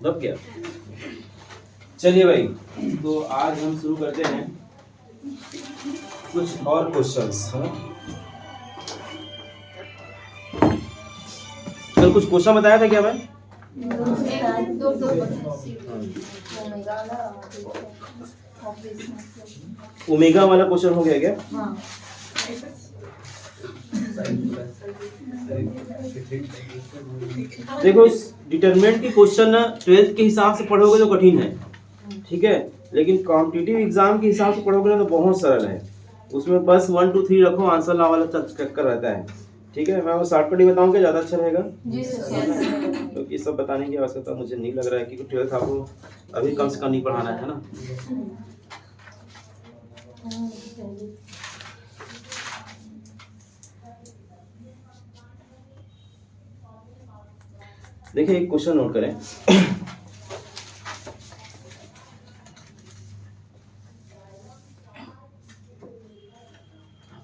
दब गया। चलिए भाई, तो आज हम शुरू करते हैं कुछ और क्वेश्चंस, है ना। कल कुछ क्वेश्चन बताया था क्या मैं? ओमेगा वाला क्वेश्चन हो गया क्या? देखो, इस डिटरमिनेंट की क्वेश्चन ना 12th के हिसाब से पढ़ोगे तो कठिन है, ठीक है, लेकिन कॉम्पिटिटिव एग्जाम के हिसाब से पढ़ोगे ना तो बहुत सरल है। उसमें बस 1 2 3 रखो, आंसर ला वाला चक्कर रहता है, ठीक है। मैं वो शॉर्टकट ही बताऊंगा, ज़्यादा अच्छा रहेगा जी सर। क्योंकि सब बताने की आवश्यकता मुझे नहीं लग रहा है, क्योंकि 12th आपको अभी कम से कम नहीं पढ़ाना है ना। देखिए, एक क्वेश्चन नोट करें।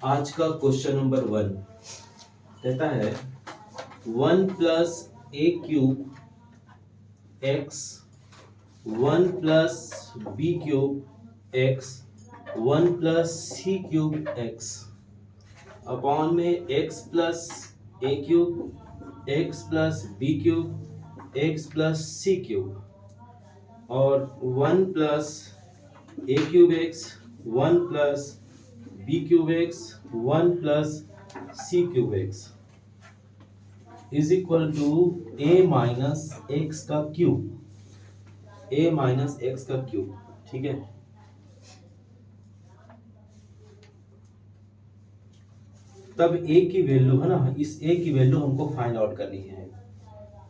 आज का क्वेश्चन नंबर 1 कहता है 1 plus A cube X 1 plus B cube X 1 plus C cube X upon में X plus A cube X plus B cube X plus C cube और 1 plus A cube X 1 plus B cube X 1 plus C cube X is equal to A minus X का cube, A minus X का cube, ठीक है। तब ए की value है ना, इस ए की वैल्यू हमको फाइंड आउट करनी है।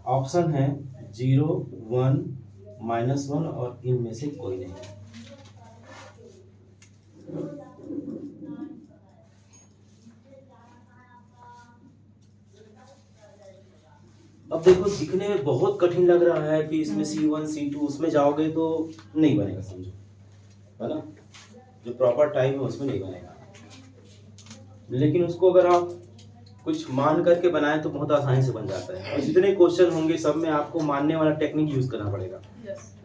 ऑप्शन है 0 1 -1 और इनमें से कोई नहीं। अब देखो, दिखने में बहुत कठिन लग रहा है कि इसमें C1 C2, उसमें जाओगे तो नहीं बनेगा, समझो, है ना। जो प्रॉपर टाइम है उसमें नहीं बनेगा, लेकिन उसको अगर आप कुछ मान करके बनाएं तो बहुत आसानी से बन जाता है। और जितने क्वेश्चन होंगे सब में आपको मानने वाला टेक्निक यूज करना पड़ेगा,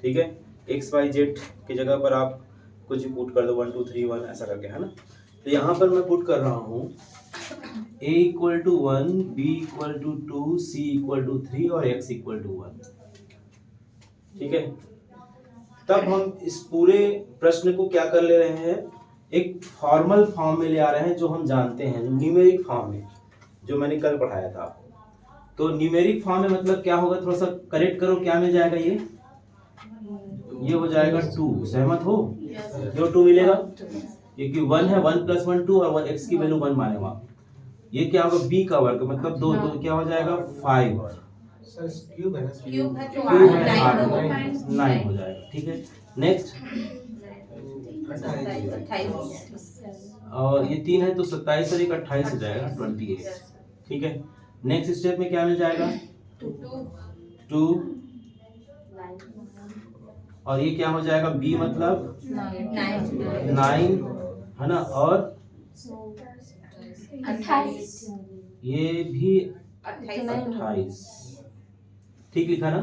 ठीक है। XYZ की जगह पर आप कुछ भी पुट कर दो, 1 2 3 1 ऐसा करके, है ना। तो यहाँ पर मैं पुट कर रहा हूँ A = 1, B = 2, C = 3 और X = 1, ठीक है। तब हम इस पूरे प्रश्न को क्या कर ले रहे हैं, एक फॉर्मल फॉर्म में ले आ रहे हैं, जो हम जानते हैं, न्यूमेरिक फॉर्म में, जो मैंने कल पढ़ाया था आपको। तो न्यूमेरिक फॉर्म में मतलब क्या होगा, थोड़ा सा करेक्ट करो, क्या मिल जाएगा, ये हो जाएगा 2, सहमत हो? जो 2 मिलेगा, क्योंकि 1 है, 1 + 1 2 और X की वैल्यू 1 माने वहां। ये क्या होगा, B का वर्ग, मतलब 2 तो क्या हो जाएगा 5, सर क्यूब है ना, क्यूब है तो 9 हो जाएगा, ठीक है। नेक्स्ट 28, और ये 3 है तो 27 और 1 28 हो जाएगा 28, ठीक है। नेक्स्ट स्टेप में क्या मिल जाएगा 2 और ये क्या हो जाएगा B मतलब 9, है ना, और 28, ये भी 28, ठीक लिखा ना।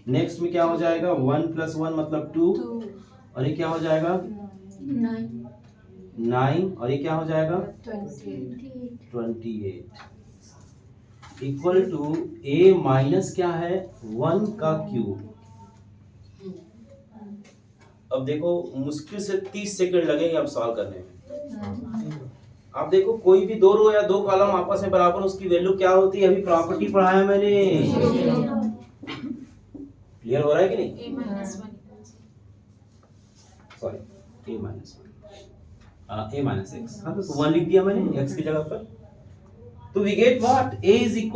नेक्स्ट में क्या हो जाएगा 1 + 1 मतलब 2 और ये क्या हो जाएगा 9 और ये क्या हो जाएगा 28 इक्वल टू A माइनस क्या है 1 का क्यूब। अब देखो, मुश्किल से 30 सेकंड लगेंगे अब सॉल्व करने में। आप देखो, कोई भी 2 रो या 2 कॉलम आपस में बराबर, उसकी वैल्यू क्या होती है, अभी प्रॉपर्टी पढ़ाया मैंने, क्लियर हो रहा है कि नहीं? सॉरी, A माइनस x, हाँ तो 1 लिख दिया मैंने x की जगह पर। तो we get what, A =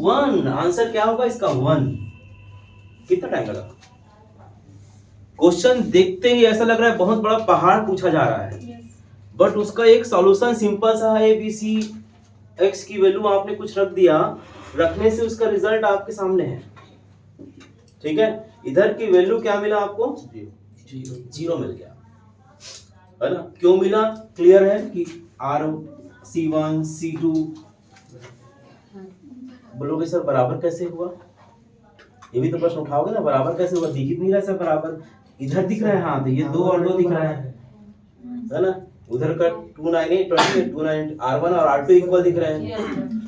1। Answer क्या होगा इसका 1। कितना टाइम लगा? क्वेश्चन देखते ही ऐसा लग रहा है बहुत बड़ा पहाड़ पूछा जा रहा है, बट उसका एक सॉल्यूशन सिंपल सा है, ABC x की वैल्यू आपने कुछ रख दिया, रखने से उसका रिजल्ट आपके सामने है, ठीक है। इधर की वैल्यू क्या मिला आपको, 0 मिल गया, है ना। क्यों मिला, क्लियर है कि C1 C2 बोलोगे सर बराबर कैसे हुआ, ये भी तो प्रश्न उठाओगे ना, बराबर कैसे हुआ, दिख ही नहीं रहा है सब बराबर, इधर दिख रहा है, हाँ तो ये 2 और 2 दिख रहा है ना, उधर का 2 9 8 20 2 9 R1 और R2 इक्वल दिख रहे हैं,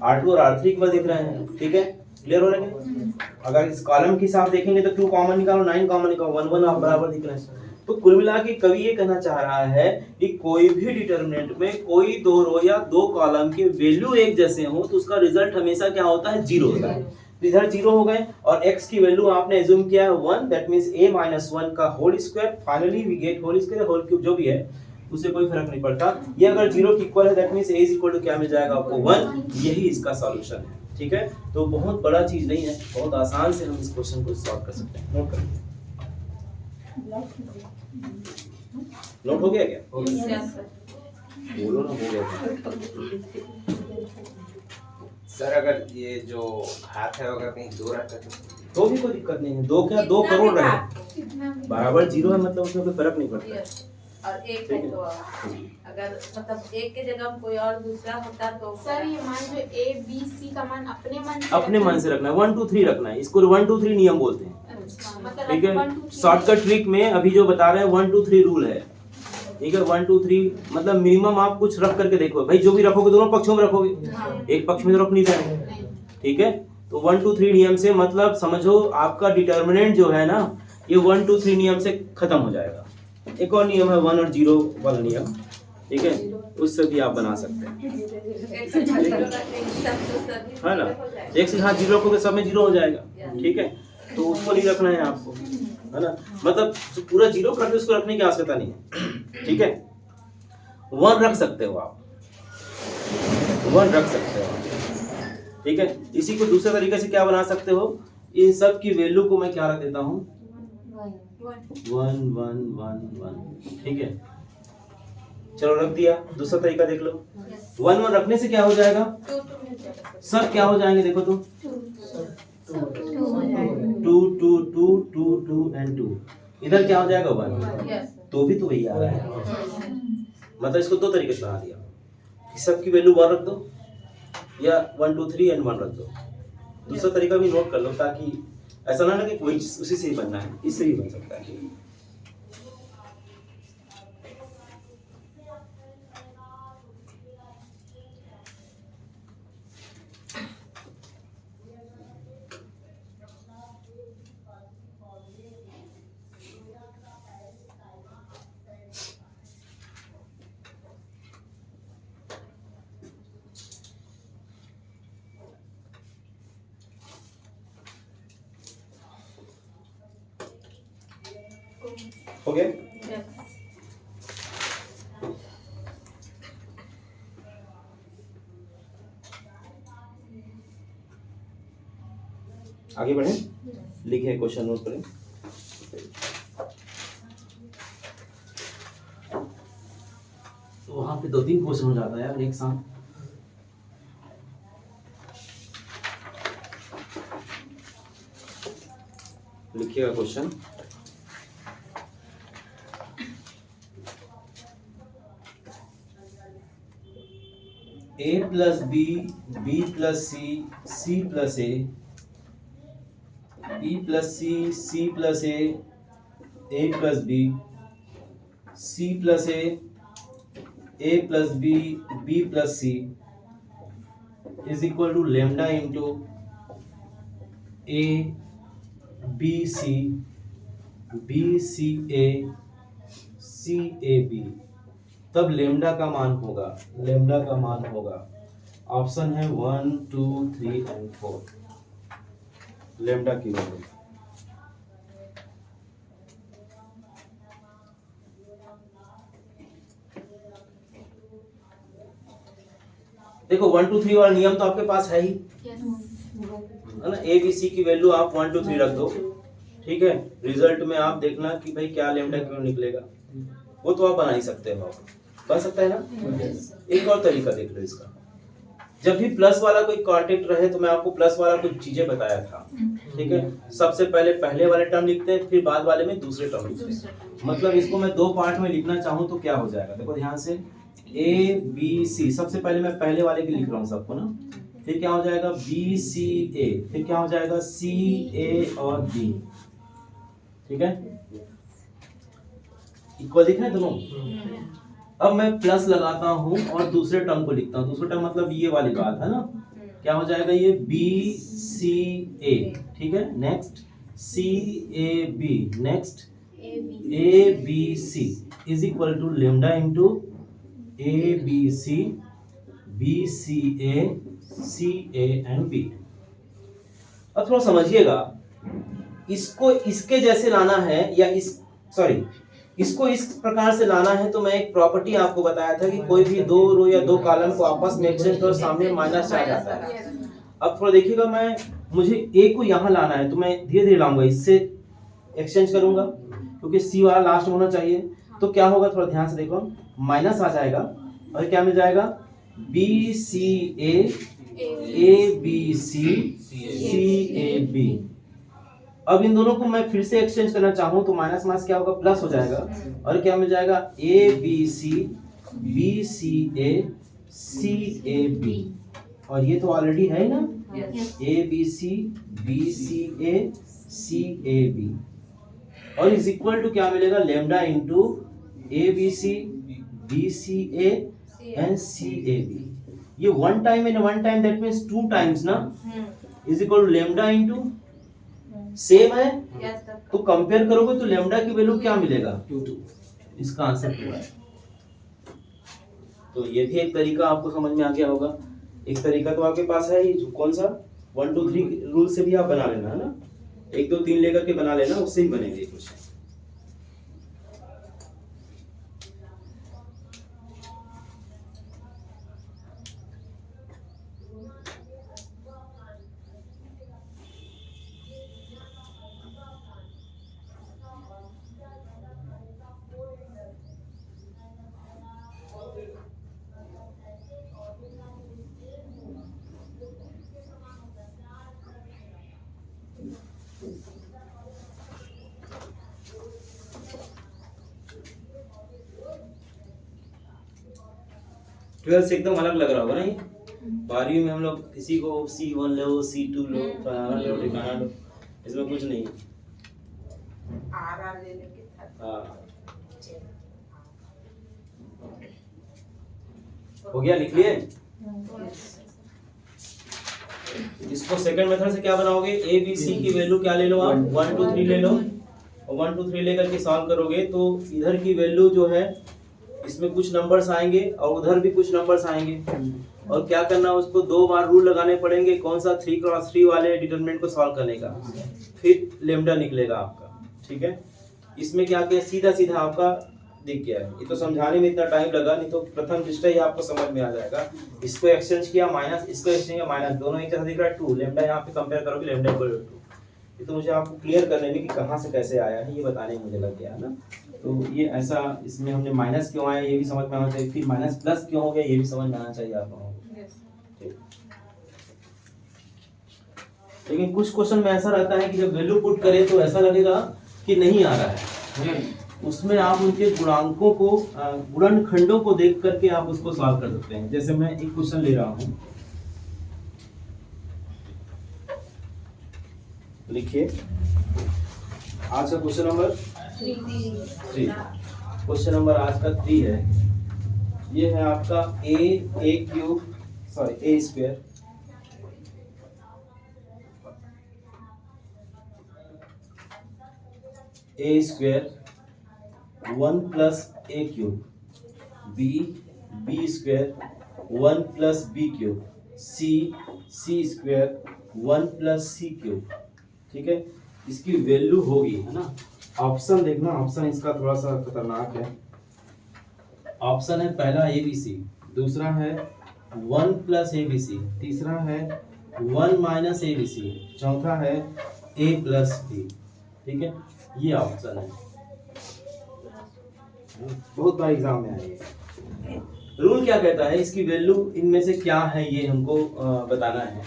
R2 और R3 इक्वल दिख रहे हैं, ठीक है, क्लियर हो रहा है। अगर इस कॉलम के हिसाब देखेंगे तो 2 कॉमन निकालो, 9 कॉमन निकालो, 1 1 आप बराबर दिख रहे हैं। तो कुल मिला के कवि ये कहना चाह रहा है कि कोई भी डिटरमिनेंट में कोई 2 रो या 2 कॉलम के वैल्यू एक जैसे हो तो उसका रिजल्ट हमेशा क्या होता है, 0 होता है। तो इधर 0 हो गए और x की वैल्यू आपने एज्यूम किया है 1, दैट मींस a - 1 का whole square, finally we get whole square whole cube, जो भी है उससे कोई फर्क नहीं पड़ता। ये अगर 0 के इक्वल है that means a is equal to क्या मिल जाएगा आपको 1, यही इसका सॉल्यूशन है, ठीक है। तो बहुत बड़ा चीज नहीं है, बहुत आसान से हम इस क्वेश्चन को सॉल्व कर सकते हैं। नोट करिए, नोट हो गया क्या? हो गया, बोलो ना, हो गया। सर अगर ये जो हाथ है अगर कहीं 2 रहता तो भी कोई दिक्कत नहीं है, 2 क्या 2 करोड़ रहे बराबर 0 है, मतलब उसमें कोई फर्क नहीं पड़ता। और एक है तो अगर मतलब एक के जगह कोई और दूसरा होता तो सर ये मान जो A B C का मान अपने मन से रखना है, 1 2 3 रखना है, इसको 1 2 3 नियम बोलते हैं, मतलब ठीक है। शॉर्टकट ट्रिक में अभी जो बता रहे हैं 1 2 3 रूल है, ठीक है। 1 2 3 मतलब मिनिमम आप कुछ रख करके देखो भाई, जो भी रखोगे दोनों पक्षों में रखोगे, एक पक्ष में तो रख नहीं पाएंगे, ठीक है। तो 1 2 3 नियम से मतलब समझो आपका डिटर्मिनेंट जो है ना ये 1 2 3 नियम से खत्म हो जाएगा। एक और नियम है 1 और 0 वाला नियम, ठीक है, उससे भी आप बना सकते हैं, है ना। एक से हाथ 0 रखोगे सब में 0 हो जाएगा, ठीक है। तो उसको नहीं रखना है आपको, है ना, मतलब जो पूरा 0 करके उसको रखने की आवश्यकता नहीं है, ठीक है। 1 रख सकते हो आप, 1 रख सकते हो, ठीक है। इसी को दूसरे तरीके से क्या बना सकते हो, इन सब की वैल्यू को मैं क्या रख देता हूँ 1 1 1 1, ठीक है। चलो रख दिया, दूसरा तरीका देख लो। 1 1 रखने से क्या हो जाएगा, सब क्या हो जाएंगे देखो तो 2 2 2 2 2 एंड 2, इधर क्या हो जाएगा 1, तो भी तो वही आ रहा है, मतलब इसको 2 तरीके से बना दिया, सब की वैल्यू 1 रख दो या 1 2 3 एंड 1 रख दो। दूसरा तरीका भी नोट कर लो ताकि ऐसा ना लगे कोई उसी से ही बनना है, इससे भी बन सकता है। हो गया, आगे बढ़े, लिखे क्वेश्चन नोट करें। तो वहां पे 2-3 क्वेश्चन हो जाता है यार एक साथ। लिखिएगा question, A plus B, B plus C, C plus A, B plus C, C plus A plus B, C plus A plus B, B plus C is equal to lambda into A, B C, B C A, C A B। तब lambda का मान होगा, lambda का मान होगा, option है 1 2 3 and 4, lambda की value. देखो 1 2 3 वाला नियम तो आपके पास है ही, है ना। ए बी सी की वैल्यू आप 1 2 3 रख दो, ठीक है। रिजल्ट में आप देखना कि भाई क्या लेमडा क्यों निकलेगा, वो तो आप बना ही सकते हो, बन सकता है ना। एक और तरीका देख लो इसका, जब भी प्लस वाला कोई कांटेक्ट रहे तो मैं आपको प्लस वाला कुछ चीजें बताया था, ठीक है। सबसे पहले पहले वाले टर्म लिखते हैं, फिर बाद वाले में दूसरे टर्म लिखते हैं। मतलब इसको मैं 2 पार्ट में लिखना चाहूँ तो क्या हो जाएगा, देखो ध्यान से, A B C, सबसे पहले मैं पहले वाले की लिख रहा हूँ सबको ना, फिर क्या हो जाएगा बी सी ए, फिर क्या हो जाएगा सी ए और बी, ठीक है, इक्वल दिख रहा है दोनों। अब मैं प्लस लगाता हूं और दूसरे टर्म को लिखता हूं, दूसरा टर्म मतलब ये वाली बात है ना, क्या हो जाएगा ये बी सी ए, ठीक है, next C A B, next A B C is equal to lambda into A B C B C A and B. अब थोड़ा समझिएगा, इसको इसके जैसे लाना है या इसको इस प्रकार से लाना है, तो मैं एक प्रॉपर्टी आपको बताया था कि कोई भी दो रो या दो कॉलम को आपस में एक्सचेंज करो, सामने माइनस आ जाता है। अब थोड़ा देखिएगा, मुझे ए को यहाँ लाना है तो मैं धीरे धीरे लाऊंगा, इससे एक्सचेंज करूंगा क्योंकि सी वाला लास्ट में होना चाहिए। तो क्या होगा, थोड़ा ध्यान से देखो, माइनस आ जाएगा और क्या मिल जाएगा B C A B C A B. अब इन दोनों को मैं फिर से एक्सचेंज करना चाहूं तो माइनस माइनस क्या होगा प्लस हो जाएगा और क्या मिल जाएगा ए बी सी ए बी, और ये तो ऑलरेडी है ना, A B C A B, और इज इक्वल टू क्या मिलेगा lambda into A B C A and C A B. ये one time and one time, that means two times ना, is equal to lambda into same है, तो compare करोगे तो lambda की वैल्यू क्या मिलेगा 2, इसका आंसर 2 है। तो ये भी एक तरीका आपको समझ में आ गया होगा। एक तरीका तो आपके पास है ही, कौन सा 1 2 3 रूल से भी आप बना लेना है ना, 1 2 3 लेकर के बना लेना, उससे ही बनेंगे कुछ। ट्वेल्थ से एकदम अलग लग रहा होगा ना ये। 12वीं में हम लोग किसी को C1 लो, C2 लो, फलाना लो, ठिकाना लो, इसमें कुछ नहीं। हाँ, हो गया, लिख लिए। इसको सेकंड मेथड से क्या बनाओगे, ए बी सी की वैल्यू क्या ले लो आप 1 2 3 ले लो, और 1 2 3 लेकर के सॉल्व करोगे तो इधर की वैल्यू जो है इसमें कुछ नंबर्स आएंगे और उधर भी कुछ नंबर्स आएंगे, और क्या करना, उसको 2 बार रूल लगाने पड़ेंगे, कौन सा 3x3 वाले डिटरमिनेंट को सॉल्व करने का, फिर लेमडा निकलेगा आपका, ठीक है। इसमें क्या किया, सीधा सीधा आपका दिख गया है। ये तो समझाने में इतना टाइम लगा, नहीं तो प्रथम दृष्टया ही आपको समझ में आ जाएगा। इसको एक्सचेंज किया माइनस, इसको एक्सचेंज किया माइनस, दोनों एक जैसा दिख रहा है 2, लेमडा यहाँ पे कंपेयर करोगे लेमडा इक्वल टू 2। ये तो मुझे आपको क्लियर करने में कि कहाँ से कैसे आया है ये बताने में मुझे लग गया है ना। तो ये ऐसा, इसमें हमने माइनस क्यों आया ये भी समझ में आना चाहिए, फिर माइनस प्लस क्यों हो गया ये भी समझ में आना चाहिए आप लोगों को। लेकिन कुछ क्वेश्चन में ऐसा रहता है कि जब वैल्यू पुट करें तो ऐसा लगेगा कि नहीं आ रहा है, उसमें आप उनके गुणांकों को, गुणनखंडों को देख करके आप उसको सॉल्व कर सकते हैं। जैसे मैं एक क्वेश्चन ले रहा हूं, लिखिए आज का क्वेश्चन नंबर 3। क्वेश्चन नंबर आज का 3 है। ये है आपका A square A square 1 plus A cube, B square 1 plus B cube, C square 1 plus C cube, ठीक है। इसकी वैल्यू होगी, है ना। ऑप्शन देखना, ऑप्शन इसका थोड़ा सा खतरनाक है। ऑप्शन है पहला ए बी सी, दूसरा है 1 प्लस ए बी सी, तीसरा है 1 माइनस ए बी सी, चौथा है ए प्लस बी, ठीक है। ये ऑप्शन है, बहुत बार एग्जाम में आएगा। रूल क्या कहता है, इसकी वैल्यू इनमें से क्या है ये हमको बताना है।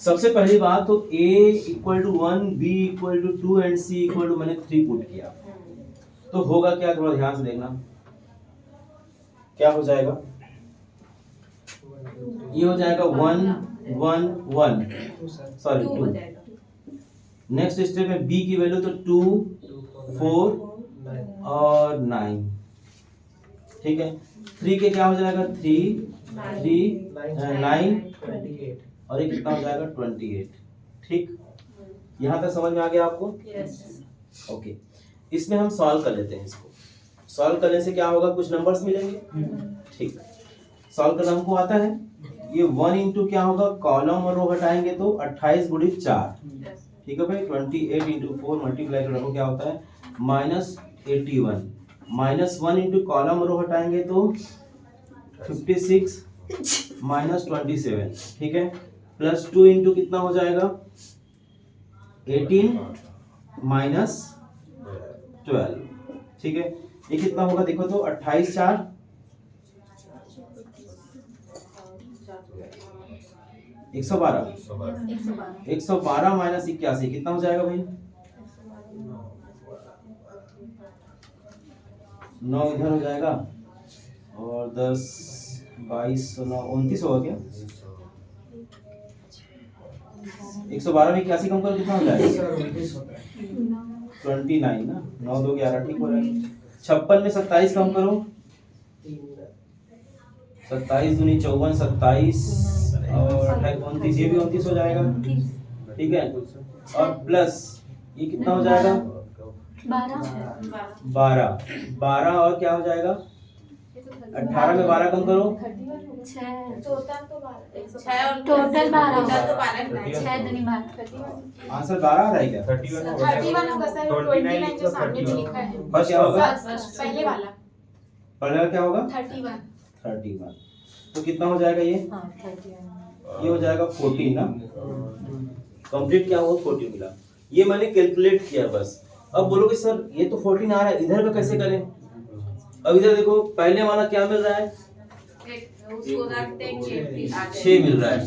सबसे पहली बात तो a equal to 1, b equal to 2 and c equal to मैंने 3 पुट किया, तो होगा क्या, थोड़ा ध्यान से देखना क्या हो जाएगा। ये हो जाएगा 1 1 1 सॉरी 2 2। हो जाएगा। नेक्स्ट स्टेप में b की वैल्यू तो 2 4 और 9, ठीक है। 3 के क्या हो जाएगा 3 9 और ये कितना हो जाएगा 28, ठीक। यहाँ तक समझ में आ गया आपको? यस। ओके, इसमें हम सॉल्व कर लेते हैं। इसको सॉल्व करने से क्या होगा, कुछ नंबर्स मिलेंगे, ठीक। सॉल्व करना हमको आता है। ये 1 इंटू क्या होगा, कॉलम और रो हटाएंगे तो 28 गुणित 4, ठीक है भाई। 28 इंटू 4 मल्टीप्लाई करो क्या होता है -81। -1 इंटू कॉलम और रो हटाएंगे तो 56 -27, ठीक है। +2 इंटू कितना हो जाएगा 18 -12, ठीक है। ये कितना होगा देखो तो 28 4 112 112 माइनस 81 कितना हो जाएगा भाई 9 इधर हो जाएगा और 10 22 9 29 होगा क्या 112 में 81 कम करो कितना हो जाएगा 29 ना 9 2 11 ठीक हो जाएगा। 56 में 27 कम करो 27 दूनी 54 27 और 29 ये भी 29 हो जाएगा, ठीक है। और प्लस ये कितना हो जाएगा 12 और क्या हो जाएगा 18 में 12 कम करो टोटल 12 आंसर 12 आ रहा है क्या 31 होगा सर। 29 जो सामने में लिखा है बस क्या होगा पहले वाला पहले वाला क्या होगा 31। तो कितना हो जाएगा ये हो जाएगा 14 ना, कंप्लीट क्या हुआ 14 मिला। ये मैंने कैलकुलेट किया बस। अब बोलोगे सर ये तो 14 आ रहा है इधर का कैसे करें। अब इधर देखो पहले वाला क्या मिल रहा है उसको रखते हैं कि 6 मिल रहा है,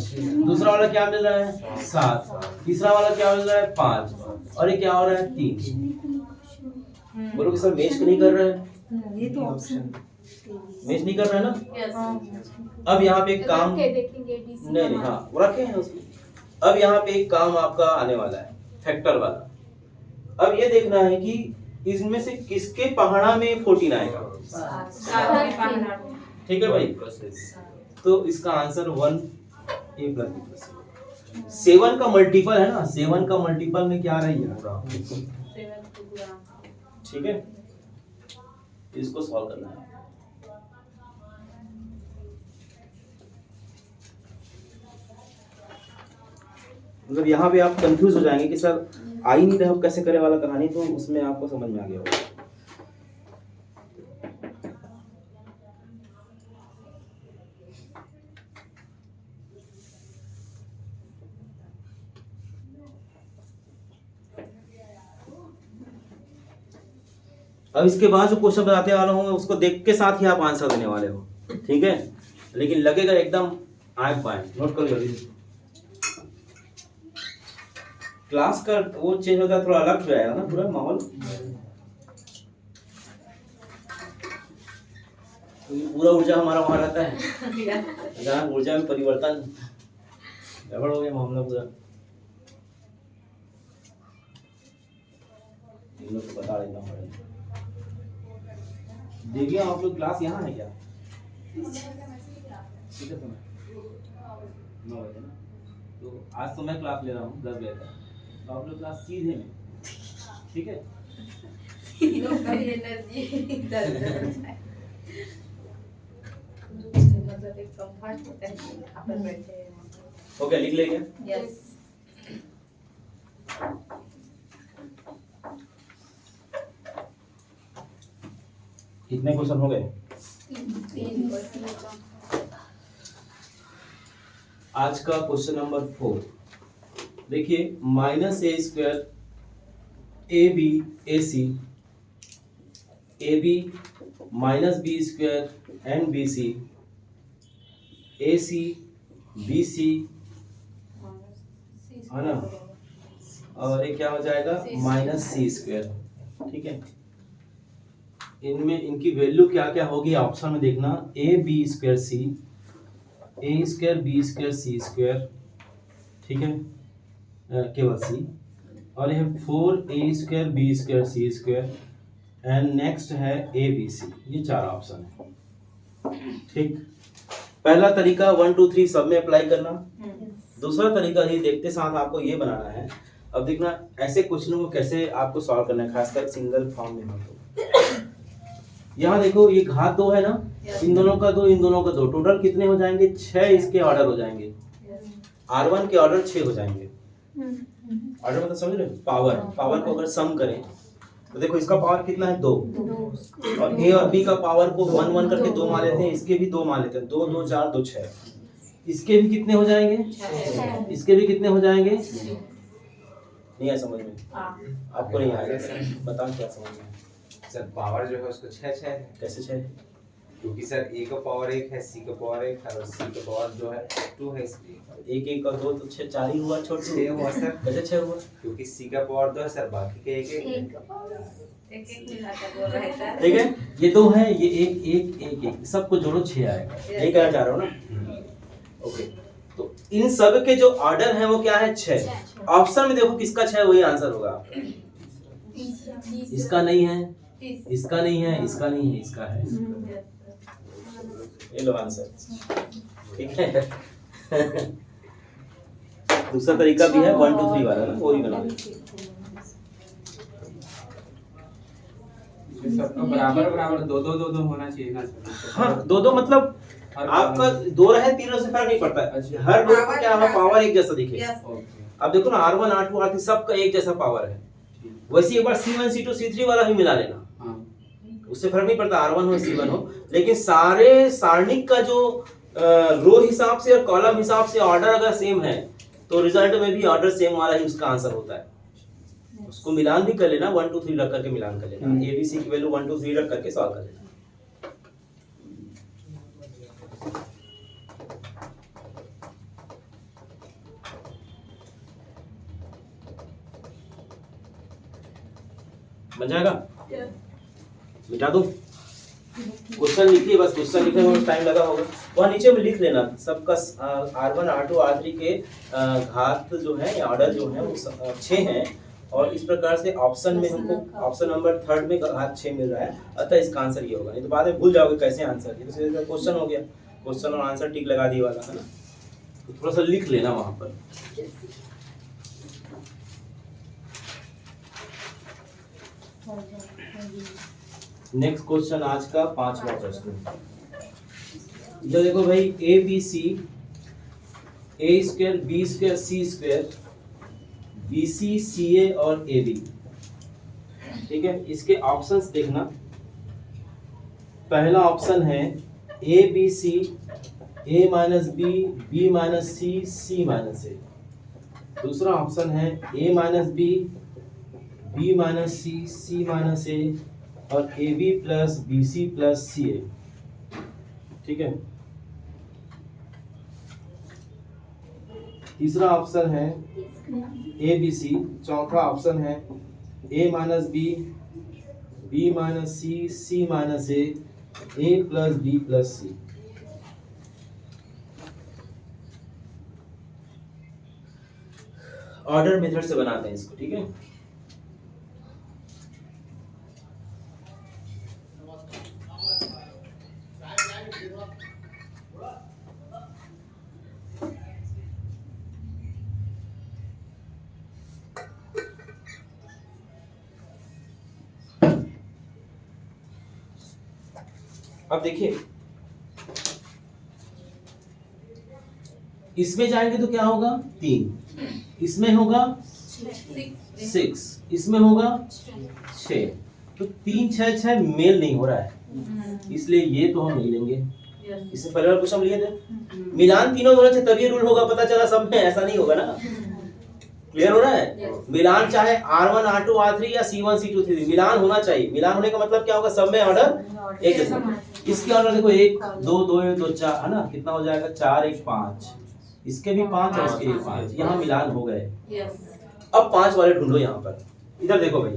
दूसरा वाला क्या मिल रहा है 7, तीसरा वाला क्या मिल रहा है 5 और ये क्या हो रहा है 3। बोलोगे सर मैच नहीं कर रहा है, ये तो ऑप्शन मैच नहीं कर रहा है ना। यस। अब यहाँ पे एक काम के देखेंगे ABC नहीं हाँ वो रखे हैं उसमें। अब यहाँ पे एक काम आपका आने वाला है फैक्टर वाला। अब ये देखना है कि इसमें से किसके पहाड़ा में 14 आएगा, ठीक है भाई। तो इसका आंसर 1 A प्लस 7 का मल्टीपल है ना, 7 का मल्टीपल में क्या रही है, ठीक है। इसको सॉल्व करना है। मतलब यहाँ पे आप कंफ्यूज हो जाएंगे कि सर आ ही नहीं रहा कैसे करे वाला कहानी, तो उसमें आपको समझ में आ गया होगा। अब इसके बाद जो क्वेश्चन बताने वाला हूँ उसको देख के साथ ही आप आंसर देने वाले हो, ठीक है। लेकिन लगेगा एकदम आंख बाएं, नोट करो जल्दी। क्लास का वो चेंज होता है, थोड़ा अलग हो जाएगा ना पूरा माहौल। तो ये पूरा ऊर्जा हमारा वहाँ रहता है, जहाँ ऊर्जा में परिवर्तन गड़बड़ हो गया मामला पूरा। इन लोग को बता देता हूँ। देखिए आप लोग क्लास यहाँ है क्या? ठीक है समय 9 बजे ना, तो आज तो मैं क्लास ले रहा हूँ 10 बजे तक, तो आप लोग क्लास सीधे में, ठीक है। हो गया, लिख लेंगे। यस। कितने क्वेश्चन हो गए आज का? क्वेश्चन नंबर 4 देखिए, -a² AB AC AB -b² NBC AC BC है ना, और ये क्या हो जाएगा -c², ठीक है। इनमें इनकी वैल्यू क्या क्या होगी ऑप्शन में देखना, a b² c, a² b² c² ठीक है, केवल सी। और यह 4a square B square C square and next है ए बी सी। ये 4 ऑप्शन है। ठीक, पहला तरीका 1 2 3 सब में अप्लाई करना। दूसरा तरीका ही देखते साथ आपको ये बनाना है। अब देखना ऐसे क्वेश्चनों को कैसे आपको सॉल्व करना है, खासकर सिंगल फॉर्म में हो तो। यहाँ देखो ये घात 2 है ना, इन दोनों का 2 इन दोनों का 2, टोटल कितने हो जाएंगे? 6 इसके ऑर्डर हो जाएंगे। R1 के ऑर्डर 6 हो जाएंगे। ऑर्डर मतलब समझ रहे हो? पावर को अगर सम करें तो देखो इसका पावर कितना है? 2। और ए और बी का पावर को 1 1 करके 2 मान लेते हैं, इसके भी 2 मान लेते हैं। 2 2 4 2 6। इसके भी कितने हो जाएंगे? इसके भी कितने हो जाएंगे? नहीं आया समझ में? आपको नहीं आएगा? बताओ क्या समझ में? सर पावर जो है उसको 6 है। कैसे 6? क्योंकि सर ए का पावर 1 है, सी का पावर 1 है और सी का पावर जो है 2 है, इसलिए 1 1 और 2 तो 6 4 ही हुआ। छोड़ 6 हुआ सर। कैसे 6 हुआ? क्योंकि सी का पावर 2 है सर, बाकी के 1 एक मिलाकर बोल रहे थे। ठीक है, ये 2 है, ये 1 1 1 1 सबको जोड़ो 6 आएगा। यही कहना चाह रहा हूँ ना? ओके, तो इन सब के जो ऑर्डर है वो क्या है? 6। ऑप्शन में देखो किसका 6 वही आंसर होगा आपका। इसका नहीं है, इसका नहीं है, इसका नहीं है, इसका है। ये लो आंसर। ठीक है। दूसरा तरीका भी है 1 2 3 वाला ना, वो ही बना लो। सबका बराबर बराबर 2 2 2 2 होना चाहिए ना सर। हाँ 2 2 मतलब आपका 2 रहे 3 से फर्क नहीं पड़ता है। हर रो को क्या है? पावर एक जैसा दिखे। अब देखो ना R1 R2 R3 सबका एक जैसा पावर है। वैसे एक बार C1 C2 C3 वाला भी मिला लेना, उससे फर्क नहीं पड़ता R1 हो C1 हो। लेकिन सारे सारणिक का जो रो हिसाब से और कॉलम हिसाब से ऑर्डर अगर सेम है तो रिजल्ट में भी ऑर्डर सेम वाला ही उसका आंसर होता है। उसको मिलान भी कर लेना, 1 2 3 रख करके मिलान कर लेना। ABC की वैल्यू 1 2 3 रख करके सॉल्व कर लेना। बन जाएगा? मिटा दूं? क्वेश्चन लिखिए, बस क्वेश्चन लिखने में टाइम लगा होगा। वहाँ नीचे में लिख लेना सबका R1 R2 R3 के घात जो है या ऑर्डर जो है वो 6 हैं। और इस प्रकार से ऑप्शन में हमको ऑप्शन नंबर 3 में घात 6 मिल रहा है, अतः इसका आंसर ये होगा। नहीं तो बाद में भूल जाओगे कैसे आंसर। ये तो सीधा क्वेश्चन हो गया, क्वेश्चन और आंसर टिक लगा दिए वाला है ना। तो थोड़ा सा लिख लेना वहाँ पर। नेक्स्ट क्वेश्चन आज का 5वां प्रश्न। इधर देखो भाई ABC A square B square C square BC CA और AB। ठीक है, इसके ऑप्शंस देखना। पहला ऑप्शन है ABC A minus B B minus C C minus A। दूसरा ऑप्शन है A minus B B minus C C minus A और AB plus BC plus CA। ठीक है, तीसरा ऑप्शन है ABC। चौथा ऑप्शन है A minus B B minus C C minus A plus B plus C। Order method से बनाते हैं इसको। ठीक है, अब देखिए इसमें जाएंगे तो क्या होगा? 3, इसमें होगा 6, इसमें होगा 6। तो 3 6 6 मेल नहीं हो रहा है, इसलिए ये तो हम नहीं लेंगे। इससे पहले वाला क्वेश्चन हम लिए थे, मिलान तीनों होना चाहिए तभी रूल होगा। पता चला सब में ऐसा नहीं होगा ना। क्लियर हो रहा है? मिलान चाहे R1 R2 R3 या C1 C2 C3 मिलान होना चाहिए। मिलान होने का मतलब क्या होगा? सब में ऑर्डर एक जैसा। इसके ऑर्डर देखो 1 2 2 1 2 4 है ना, कितना हो जाएगा? 4 1 5। इसके भी 5 और इसके भी 5। यहाँ मिलान हो गए। अब 5 वाले ढूंढो यहाँ पर। इधर देखो भाई,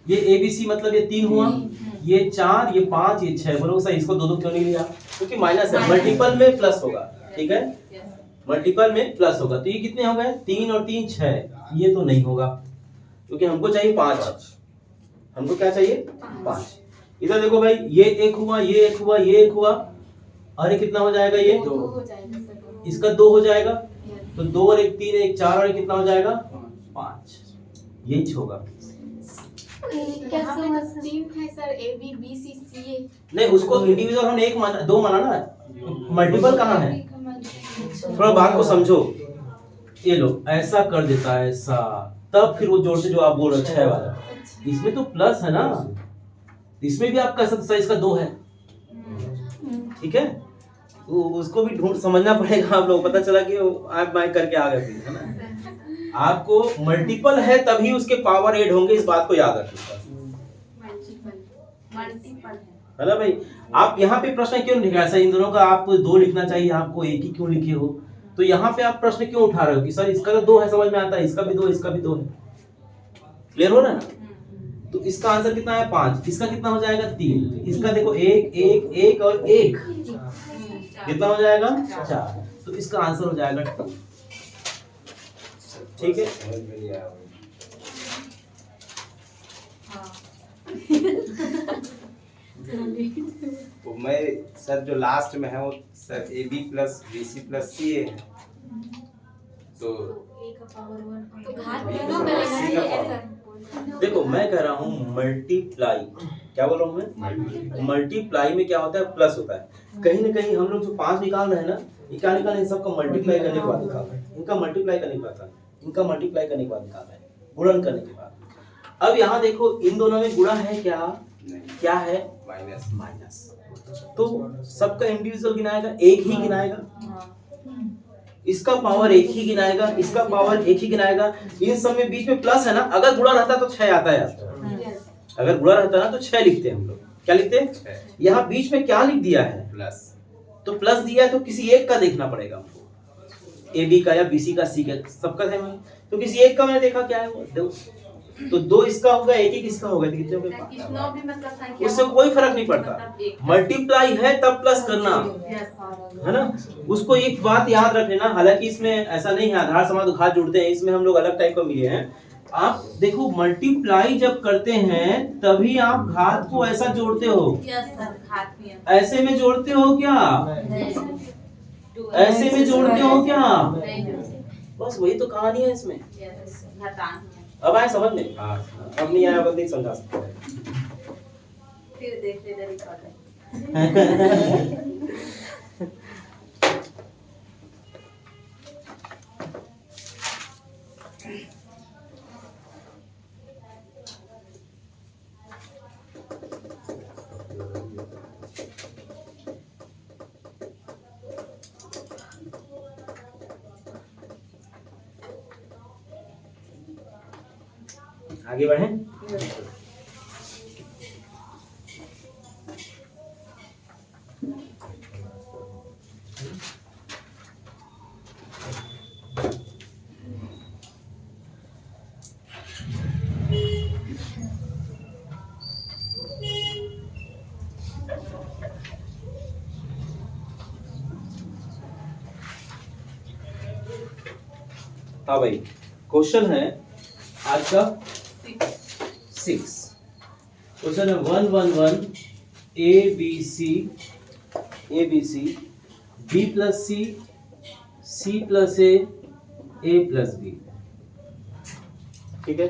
ये ABC मतलब ये 3 हुआ, ये 4 ये 5 ये 6। बोलो सर इसको 2 2 क्यों नहीं लिया? क्योंकि माइनस है, मल्टीपल में प्लस होगा। ठीक है, मल्टीपल में प्लस होगा, तो ये कितने हो गए 3 और 3 6, ये तो नहीं होगा क्योंकि हमको चाहिए 5, हमको क्या चाहिए 5। इधर देखो भाई, ये एक हुआ, ये एक हुआ, ये एक हुआ, और ये कितना हो जाएगा, ये 2 हो जाएगा सर। इसका 2 हो जाएगा, तो 2 और 1 3, 1 4 और ये कितना हो जाएगा 5, यही होगा। यहाँ पे तो 3 है sir, A B B C C A. नहीं, उसको इंडिविजुअल हमने 1 माना, 2 माना ना, मल्टीपल कहाँ है, थोड़ा बात को समझो। ये लो ऐसा कर देता है ऐसा, तब फिर वो जोड़ से जो आप बोल रहे 6 वाला, इसमें तो प्लस है ना, इसमें भी आपका साइज का 2 है, ठीक है, तो उसको भी ढूंढ समझना पड़ेगा आप लोग। पता चला कि आप माइक करके आ गए है ना, आपको मल्टीपल है तभी उसके पावर 8 होंगे, इस बात को याद रखिएगा, मल्टीपल है ना भाई। आप यहाँ पे प्रश्न क्यों नहीं लिखा, ऐसा इन दोनों का आप 2 लिखना चाहिए, आपको एक ही क्यों लिखे हो, तो यहाँ पे आप प्रश्न क्यों उठा रहे हो कि सर इसका तो 2 है, समझ में आता है, इसका भी 2, इसका भी 2 है, क्लियर हो रहा है ना। तो इसका आंसर कितना है 5, इसका कितना हो जाएगा 3, इसका देखो 1 1 1 और 1 कितना हो जाएगा 4, तो इसका आंसर हो जाएगा 2, ठीक है। समझ में नहीं आया भाई। तो मैं सर जो लास्ट में है वो sir A B plus B C plus C A है, तो तो घात में दोनों का लेना चाहिए ऐसा। देखो मैं कह रहा हूँ मल्टीप्लाई, क्या बोल रहा हूँ मैं, मल्टीप्लाई में क्या होता है प्लस होता है, कहीं ना कहीं हम लोग जो 5 निकाल रहे हैं ना, ये क्या निकाल रहे हैं, सबका मल्टीप्लाई करने के बाद निकाल रहे हैं, इनका मल्टीप्लाई करने के बाद, इनका मल्टीप्लाई करने के बाद निकाल रहे हैं, गुणन करने के बाद। अब यहाँ देखो इन दोनों में गुणा है क्या, क्या है माइनस, माइनस, तो सबका इंडिविजुअल गिनाएगा, एक ही गिनाएगा, इसका पावर एक ही गिनाएगा, इसका पावर एक ही गिनाएगा, इन सब में बीच में प्लस है ना, अगर गुणा रहता तो 6 आता है, अगर गुणा रहता ना तो 6 लिखते हैं हम लोग, क्या लिखते हैं, यहाँ बीच में क्या लिख दिया है प्लस, तो प्लस दिया है तो किसी एक का देखना पड़ेगा हमको, ए बी का या बी सी का सी का, सबका है, तो किसी एक का मैंने देखा क्या है वो, तो 2 इसका होगा, 1 1 इसका होगा, तो कितने हो गए 5, कितना भी मतलब संख्या उससे कोई फर्क नहीं पड़ता, मल्टीप्लाई है तब प्लस करना है ना। उसको एक बात याद रख लेना, हालांकि इसमें ऐसा नहीं है आधार समाध घात जुड़ते हैं, इसमें हम लोग अलग टाइप का मिले हैं। आप देखो मल्टीप्लाई जब करते हैं तभी आप घात को ऐसा जोड़ते हो, ऐसे में जोड़ते हो क्या, ऐसे में जोड़ते हो क्या, बस वही तो कहानी है इसमें। अब आए समझ में, अब नहीं आया बंदी समझा सकते फिर देख लेना रिकॉर्ड आगे बढ़े। हाँ भाई, क्वेश्चन है आज का 6, क्वेश्चन है 1 1 1 A B C B plus C plus A plus B, ठीक है।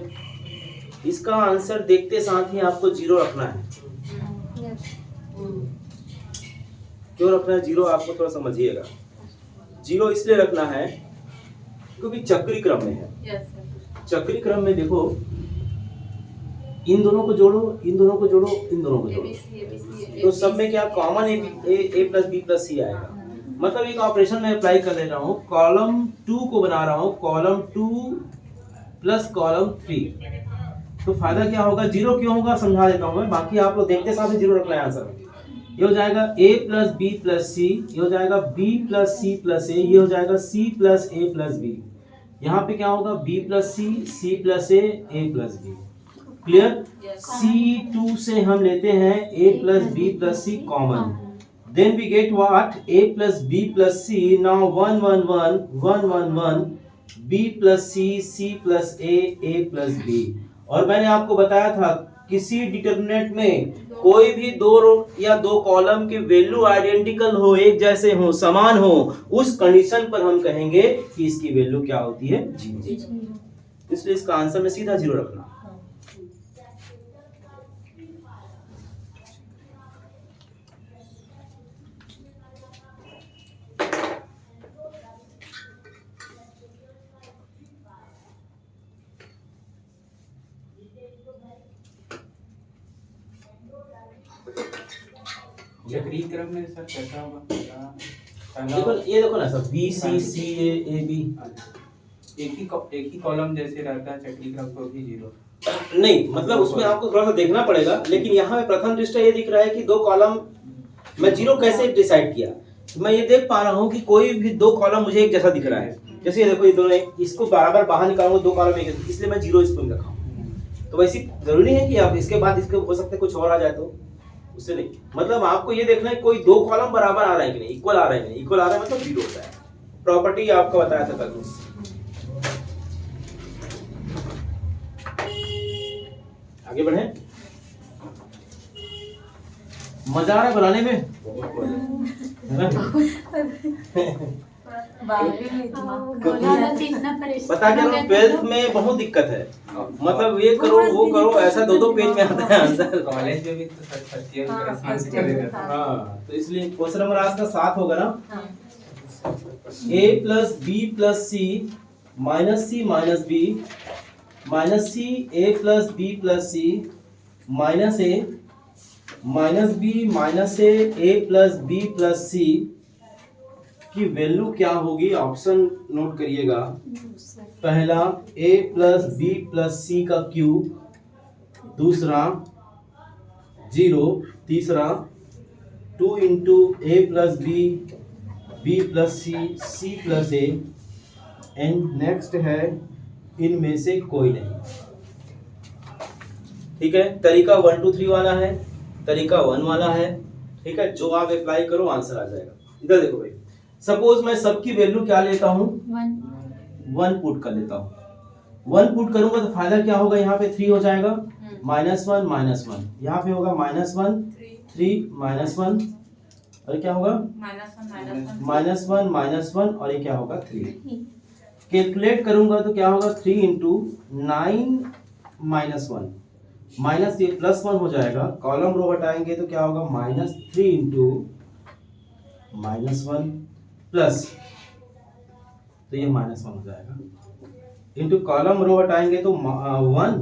इसका आंसर देखते साथ ही आपको 0 रखना है, क्यों रखना है 0 आपको थोड़ा समझिएगा। 0 इसलिए रखना है क्योंकि चक्री क्रम में है, चक्री क्रम में देखो इन दोनों को जोड़ो, इन दोनों को जोड़ो, इन दोनों को जोड़ो, तो सब में क्या common A plus B plus सी आएगा। मतलब एक ऑपरेशन में अप्लाई कर ले रहा हूँ, कॉलम 2 को बना रहा हूँ कॉलम 2 प्लस कॉलम 3, तो फायदा क्या होगा, 0 क्यों होगा समझा देता हूँ मैं, बाकी आप लोग देखते साथ 0 रखना है आंसर। ये हो जाएगा a plus B plus C, ये हो जाएगा b plus C plus A, ये हो जाएगा c plus A plus B, यहाँ पे क्या होगा b plus C plus A plus B, clear. C2 से हम लेते हैं a plus B plus C common, then we get what? A plus B plus C. Now 1 1 1 1 1 1 B plus C, C plus A plus B. और मैंने आपको बताया था किसी डिटरमिनेंट में कोई भी दो रो या दो कॉलम के वैल्यू आइडेंटिकल हो, एक जैसे हो, समान हो, उस कंडीशन पर हम कहेंगे कि इसकी वैल्यू क्या होती है? जीरो। इसलिए इसका आंसर में सीधा जीरो रखना। चक्रीय क्रम में सर कैसा होगा? देखो ये देखो ना sir, B C C A B, एक ही कॉलम जैसे रहता है चक्रीय क्रम तो भी जीरो नहीं, मतलब उसमें आपको थोड़ा सा देखना पड़ेगा। लेकिन यहाँ पे प्रथम दृष्टया ये दिख रहा है कि दो कॉलम, मैं जीरो कैसे डिसाइड किया? मैं ये देख पा रहा हूँ कि कोई भी दो कॉलम मुझे एक जैसा दिख रहा है। जैसे ये देखो, ये दोनों इसको बराबर बाहर निकालूंगा, दो कॉलम एक, इसलिए मैं जीरो इसको रखा हूँ। तो वैसे जरूरी नहीं है कि आप इसके बाद इसके हो सकता है कुछ और आ जाए, तो उससे नहीं, मतलब आपको ये देखना है कोई दो कॉलम बराबर आ रहा है कि नहीं, इक्वल आ रहा है कि नहीं। इक्वल आ रहा है मतलब जीरो होता है। प्रॉपर्टी आपको बताया था कल। आगे बढ़े। मजा आ रहा है बनाने में, है ना? बता के 12th में बहुत दिक्कत है, मतलब ये करो वो करो, ऐसा दो पेज में आता है आंसर। कॉलेज में भी तो सर फर्स्ट ईयर में रेस्पॉन्स करेगा। हाँ, तो इसलिए क्वेश्चन नंबर आज का 7 होगा ना। a plus B plus C minus C minus B minus C a plus B plus C minus A minus B minus A plus B plus C की वैल्यू क्या होगी? ऑप्शन नोट करिएगा। पहला a plus B plus C का cube, दूसरा 0, तीसरा 2 into A plus B plus C plus A, and next है इनमें से कोई नहीं। ठीक है, तरीका 1 2 3 वाला है, तरीका 1 वाला है। ठीक है, जो आप अप्लाई करो आंसर आ जाएगा। इधर देखो भाई, सपोज मैं सबकी वैल्यू क्या लेता हूँ? 1 पुट कर लेता हूँ। 1 पुट करूंगा तो फायदा क्या होगा? यहाँ पे 3 हो जाएगा, -1 -1, यहाँ पे होगा -1 3 -1, और क्या होगा? -1 और ये क्या होगा? 3। कैलकुलेट करूंगा तो क्या होगा? 3 इंटू 9 -1, माइनस ये +1 हो जाएगा। कॉलम रो हटाएंगे तो क्या होगा? -3 इंटू -1 प्लस, तो ये -1 हो जाएगा, इंटू कॉलम रो हटाएंगे तो 1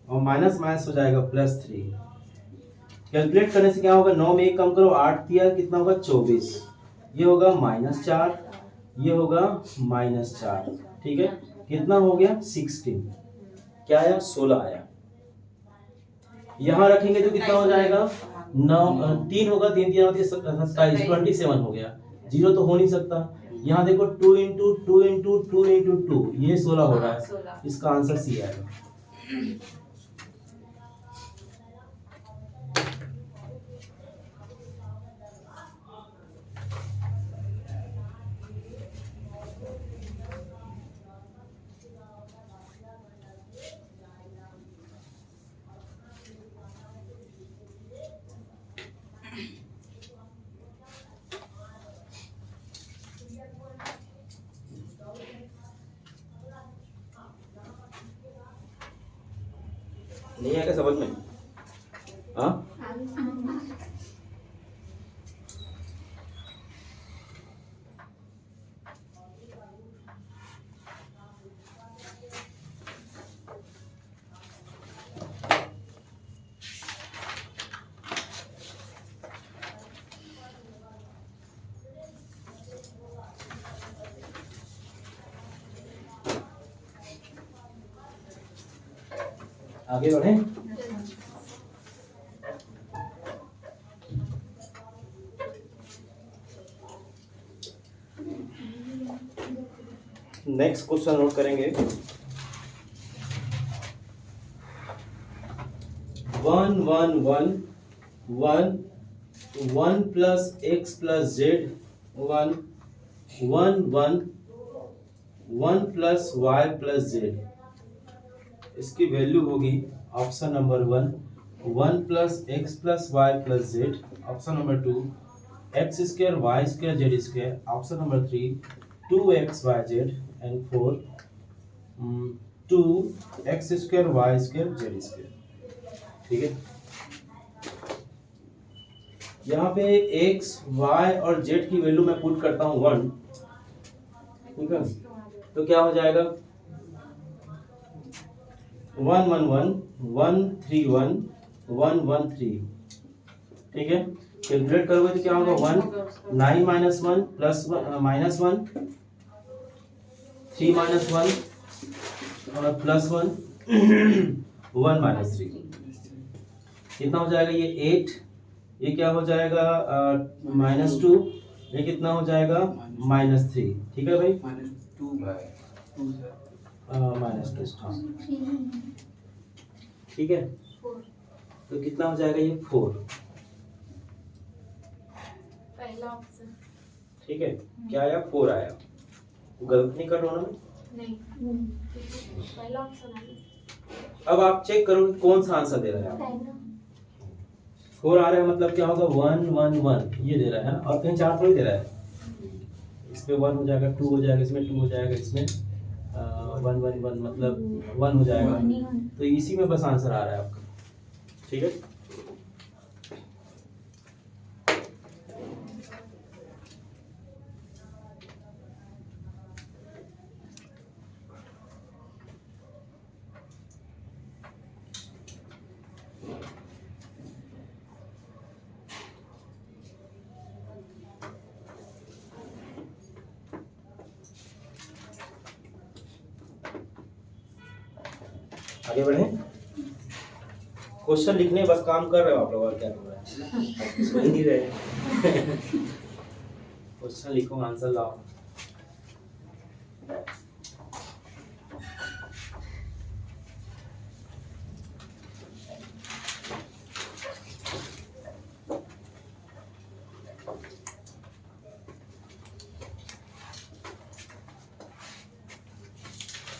और माइनस माइनस हो जाएगा +3। कैलकुलेट करने से क्या होगा? 9 में 1 कम करो, 8 दिया, कितना होगा? 24। ये होगा -4, ये होगा -4। ठीक है, कितना हो गया? 16। क्या आया? 16 आया। यहाँ रखेंगे तो कितना हो जाएगा? 9 3 होगा, 3 3 होती है 27, 27 हो गया। 0 तो हो नहीं सकता। यहाँ देखो 2 इंटू 2 इंटू 2 इंटू 2, ये 16 हो रहा है। इसका आंसर सी आएगा। नहीं आएगा समझ में? हाँ, आगे बढ़े। नेक्स्ट क्वेश्चन नोट करेंगे। 1 1 1 1 1 plus X plus Z 1 1 1 1 plus Y plus Z, इसकी वैल्यू होगी option number 1 plus X plus Y plus Z, option number 2 X square Y square Z square, option number 3 2x y z and 4 2x square Y square Z square. ठीक है, यहाँ पे x y और z की value मैं put करता हूँ 1, ठीक है, तो क्या हो जाएगा 1 1 1 1 3 1 1 1 3। ठीक है, कैलकुलेट करोगे तो क्या होगा 1 9 माइनस 1 प्लस माइनस 1 3 माइनस 1 और प्लस 1 1 माइनस 3, कितना हो जाएगा ये 8, ये क्या हो जाएगा -2, ये कितना हो जाएगा -3। ठीक है भाई, -2 सर। -2 हाँ, ठीक है, तो कितना हो जाएगा ये 4। पहला ऑप्शन ठीक है, क्या आया 4 आया, गलत नहीं कर रहा हूँ ना मैं? नहीं, पहला ऑप्शन आया। अब आप चेक करो कि कौन सा आंसर दे रहा है आप। 4 आ रहा है मतलब क्या होगा 1 1 1 ये दे रहा है ना, और कहीं 4 थोड़ी दे रहा है। इसमें 1 हो जाएगा, 2 हो जाएगा, इसमें 2 हो जाएगा, इसमें 1 1 1 मतलब 1 हो जाएगा, तो इसी में बस आंसर आ रहा है आपका। ठीक है, आगे बढ़े, क्वेश्चन लिखने बस काम कर रहे हो आप लोग, और क्या कर रहे हैं, सुन नहीं रहे। क्वेश्चन लिखो, आंसर लाओ।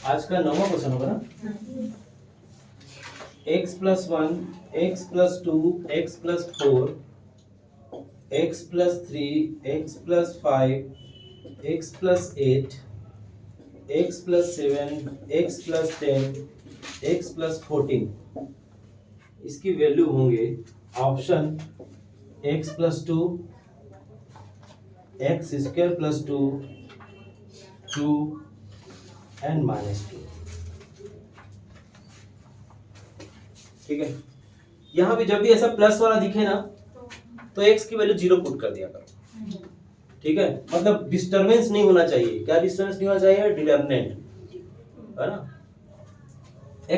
आज का 9वां क्वेश्चन होगा ना, x plus 1 x plus 2 x plus 4 x plus 3 x plus 5 x plus 8 x plus 7 x plus 10 x plus 14, इसकी वैल्यू होंगे option x plus 2 x square plus 2 2 and -2। ठीक है, यहाँ भी जब भी ऐसा प्लस वाला दिखे ना तो x की वैल्यू 0 पुट कर दिया करो। ठीक है, मतलब डिस्टरबेंस नहीं होना चाहिए। क्या डिस्टरबेंस नहीं होना चाहिए? डिटरमिनेंट, है ना।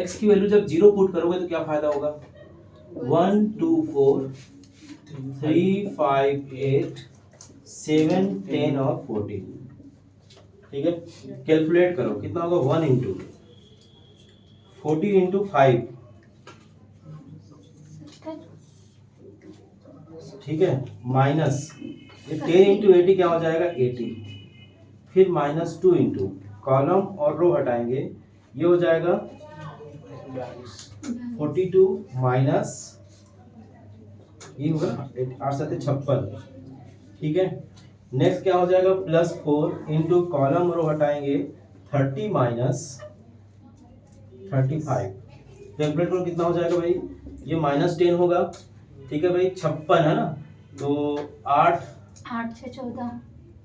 x की वैल्यू जब 0 पुट करोगे तो क्या फायदा होगा? 1 2 4 3 5 8 7 10 और 14। ठीक है, कैलकुलेट करो कितना होगा 1 इंटू 14 इंटू 5। ठीक है, माइनस ये 10 इंटू 80 क्या हो जाएगा 80, फिर -2 इंटू कॉलम और रो हटाएंगे, ये हो जाएगा 42 माइनस ये होगा 8 7 56। ठीक है, नेक्स्ट क्या हो जाएगा +4 इंटू कॉलम रो हटाएंगे 30 माइनस 35। कैलकुलेट करो कितना हो जाएगा भाई, ये -10 होगा। ठीक है भाई, 56 है ना, तो 8 से 14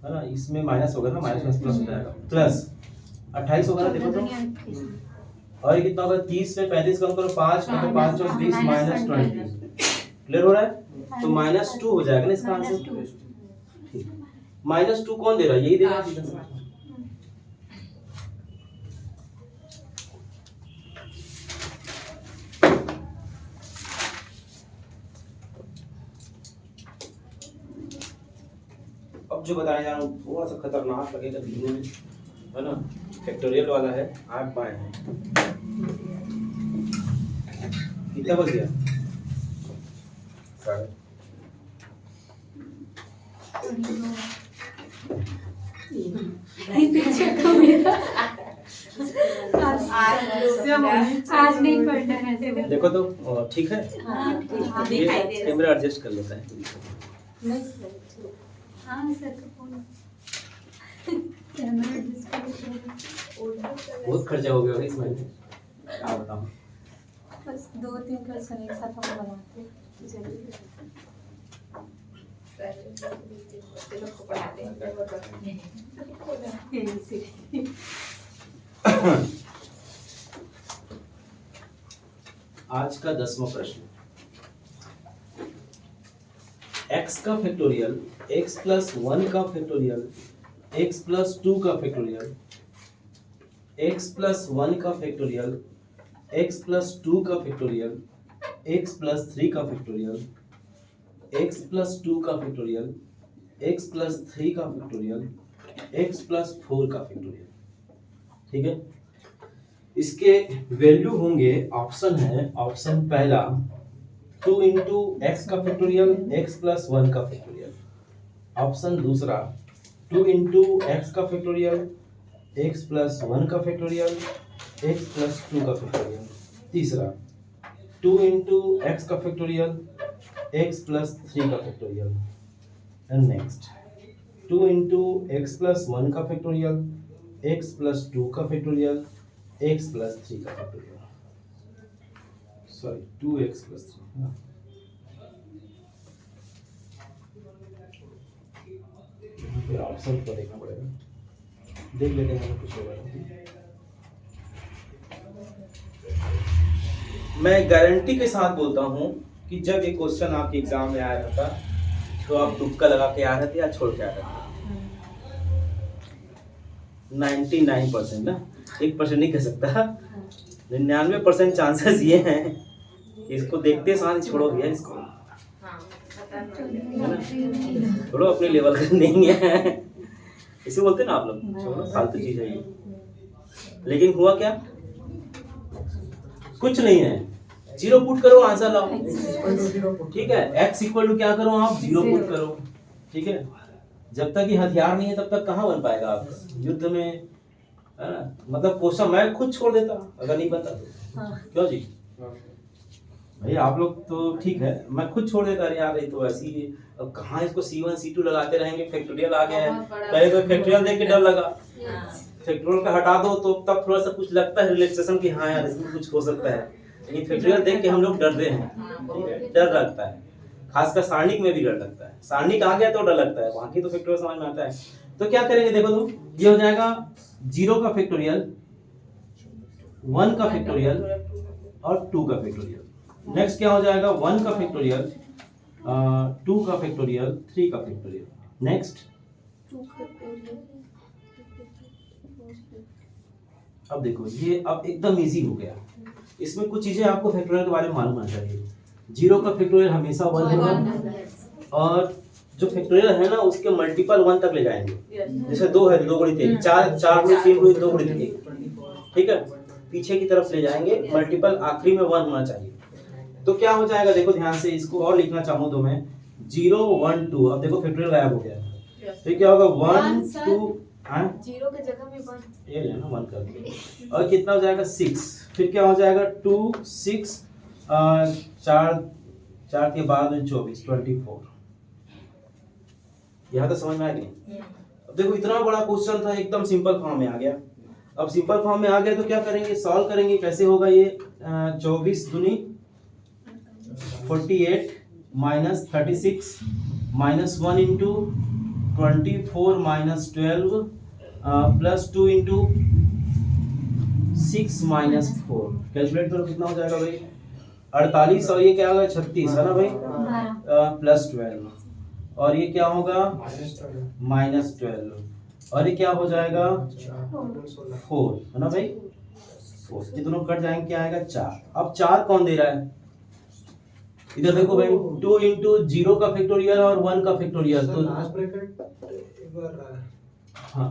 है ना, इसमें माइनस होगा ना, माइनस प्लस हो जाएगा, प्लस 28 होगा ना, देखो तो। और ये कितना होगा 30 में 35 कम करो 5 मतलब 5 और 20 -20। क्लियर हो रहा है? तो -2 हो जाएगा ना इसका आंसर। -2 कौन दे रहा है? यही दे रहा है। अब जो बताया जा रहा हूँ थोड़ा सा खतरनाक लगेगा दिखने में, है ना। फैक्टोरियल वाला है, आप पाए हैं। कितना बज गया? आज नहीं पढ़ना है। देखो तो ठीक है, ये दिखाई दे रहा कैमरा एडजस्ट कर लेता है। हाँ सर का फोन कैमरा एडजस्ट कर बहुत खर्चा हो गया भाई इसमें, क्या बताऊं। बस 2-3 क्वेश्चन एक साथ हम बनाते हैं। बच्चे लोग को पढ़ाते हैं। आज का 10वां प्रश्न, x का फैक्टोरियल x प्लस 1 का फैक्टोरियल x प्लस 2 का फैक्टोरियल x प्लस 1 का फैक्टोरियल x प्लस 2 का फैक्टोरियल x प्लस 3 का फैक्टोरियल x प्लस 2 का फैक्टोरियल x प्लस 3 का फैक्टोरियल x प्लस 4 का फैक्टोरियल। ठीक है, इसके वैल्यू होंगे, ऑप्शन है, ऑप्शन पहला 2 इंटू एक्स का फैक्टोरियल x प्लस 1 का फैक्टोरियल, ऑप्शन दूसरा 2 इंटू एक्स का फैक्टोरियल x प्लस 1 का फैक्टोरियल x प्लस 2 का फैक्टोरियल, तीसरा 2 इंटू एक्स का फैक्टोरियल x प्लस 3 का factorial, and next 2 into x plus 1 का फैक्टोरियल x प्लस 2 का फैक्टोरियल x प्लस 3 का फैक्टोरियल, सॉरी 2x प्लस 3 ना, फिर ऑप्शन को देखना पड़ेगा, देख लेते हैं कुछ होगा। मैं गारंटी के साथ बोलता हूँ कि जब ये क्वेश्चन आपके एग्जाम में आया था तो आप तुक्का लगा के आ रहे थे या छोड़ के आ रहे थे। 99% ना, 1% नहीं कह सकता, 99% चांसेस ये हैं, इसको देखते साथ छोड़ो भैया इसको, है ना, छोड़ो अपने लेवल का नहीं है, इसे बोलते ना आप लोग, छोड़ो फालतू चीज है ये। लेकिन हुआ क्या, कुछ नहीं है, 0 पुट करो, आंसर लाओ। ठीक है, x इक्वल टू क्या करो आप, 0 पुट करो। ठीक है, जब तक ये हथियार नहीं है तब तक कहाँ बन पाएगा आपका युद्ध में, है ना। मतलब क्वेश्चन मैं खुद छोड़ देता अगर नहीं बनता तो, क्यों जी भाई, आप लोग तो ठीक है, मैं खुद छोड़ देता, अरे यार ये तो ऐसी, अब कहाँ इसको C1 C2 लगाते रहेंगे, फैक्टोरियल आ गया है, पहले तो फैक्टोरियल देख के डर लगा, फैक्टोरियल का हटा दो तो तब थोड़ा सा कुछ लगता है रिलैक्सेशन कि हाँ यार इसमें कुछ हो सकता है, लेकिन फैक्टोरियल देख के हम लोग डरते हैं, ठीक है, डर लगता है, खासकर सारणिक में भी डर लगता है, सारणिक आ गया तो डर लगता है, बाकी तो फैक्टोरियल समझ में आता है। तो क्या करेंगे, देखो तुम, ये हो जाएगा 0 का फैक्टोरियल, 1 का फैक्टोरियल और 2 का फैक्टोरियल। नेक्स्ट क्या हो जाएगा, 1 का फैक्टोरियल, 2 का फैक्टोरियल, 3 का फैक्टोरियल। नेक्स्ट अब देखो ये अब एकदम इजी हो गया, इसमें कुछ चीजें आपको फैक्टोरियल के बारे में मालूम होना चाहिए। 0 का फैक्टोरियल हमेशा 1 होगा, और जो फैक्टोरियल है ना उसके मल्टीपल 1 तक ले जाएंगे, जैसे 2 है 2 गुणित 1, 4 गुणित 3 गुणित 2 गुणित 1, ठीक है, पीछे की तरफ ले जाएंगे, मल्टीपल आखिरी में 1 होना चाहिए। तो क्या हो जाएगा, देखो ध्यान से, इसको और लिखना चाहूँ तो मैं 0 1 2, अब देखो फैक्टोरियल गायब हो गया, तो क्या होगा 1 2, हाँ 0 के जगह में 1 ये लेना 1 कर दिया, और कितना हो जाएगा 6, फिर क्या हो जाएगा 2 6 4 के बाद 24 24। यहाँ तो समझ में आ गई। अब देखो इतना बड़ा क्वेश्चन था, एकदम सिंपल फॉर्म में आ गया। अब सिंपल फॉर्म में आ गया तो क्या करेंगे, सॉल्व करेंगे, कैसे होगा ये, 24 दूनी 48 minus 36 minus 1 into 24 minus 12 plus 2 into 6 minus 4, calculate करो कितना हो जाएगा भाई, 48, और ये क्या होगा 36, है ना भाई, प्लस 12, और ये क्या होगा माइनस 12, और ये क्या हो जाएगा 4, है ना भाई, 4, ये दोनों कट जाएंगे, क्या आएगा 4। अब 4 कौन दे रहा है, इधर देखो भाई, 2 इंटू 0 का फैक्टोरियल और 1 का फैक्टोरियल, तो हाँ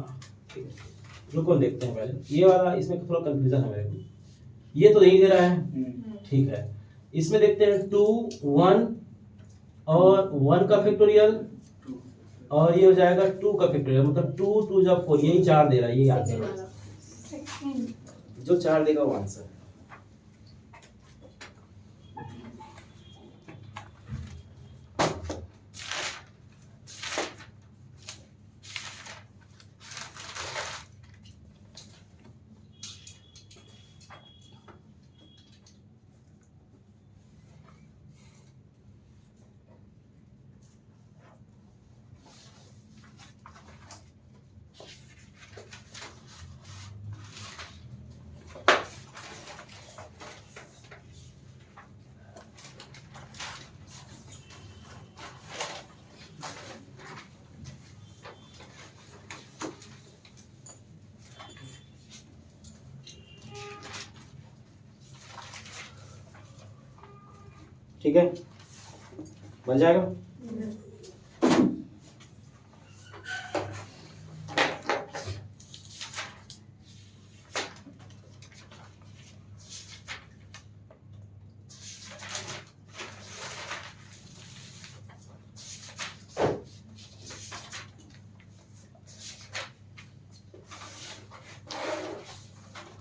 रुको देखते हैं पहले, ये वाला इसमें थोड़ा कंफ्यूजन है मेरे को, ये तो नहीं दे रहा है, ठीक है, इसमें देखते हैं 2 1 और 1 का फैक्टोरियल और ये हो जाएगा 2 का फैक्टोरियल, मतलब 2 2 जब 4, यही 4 दे रहा है, ये याद रखना। जो 4 देगा वो आंसर है। ठीक है, बन जाएगा।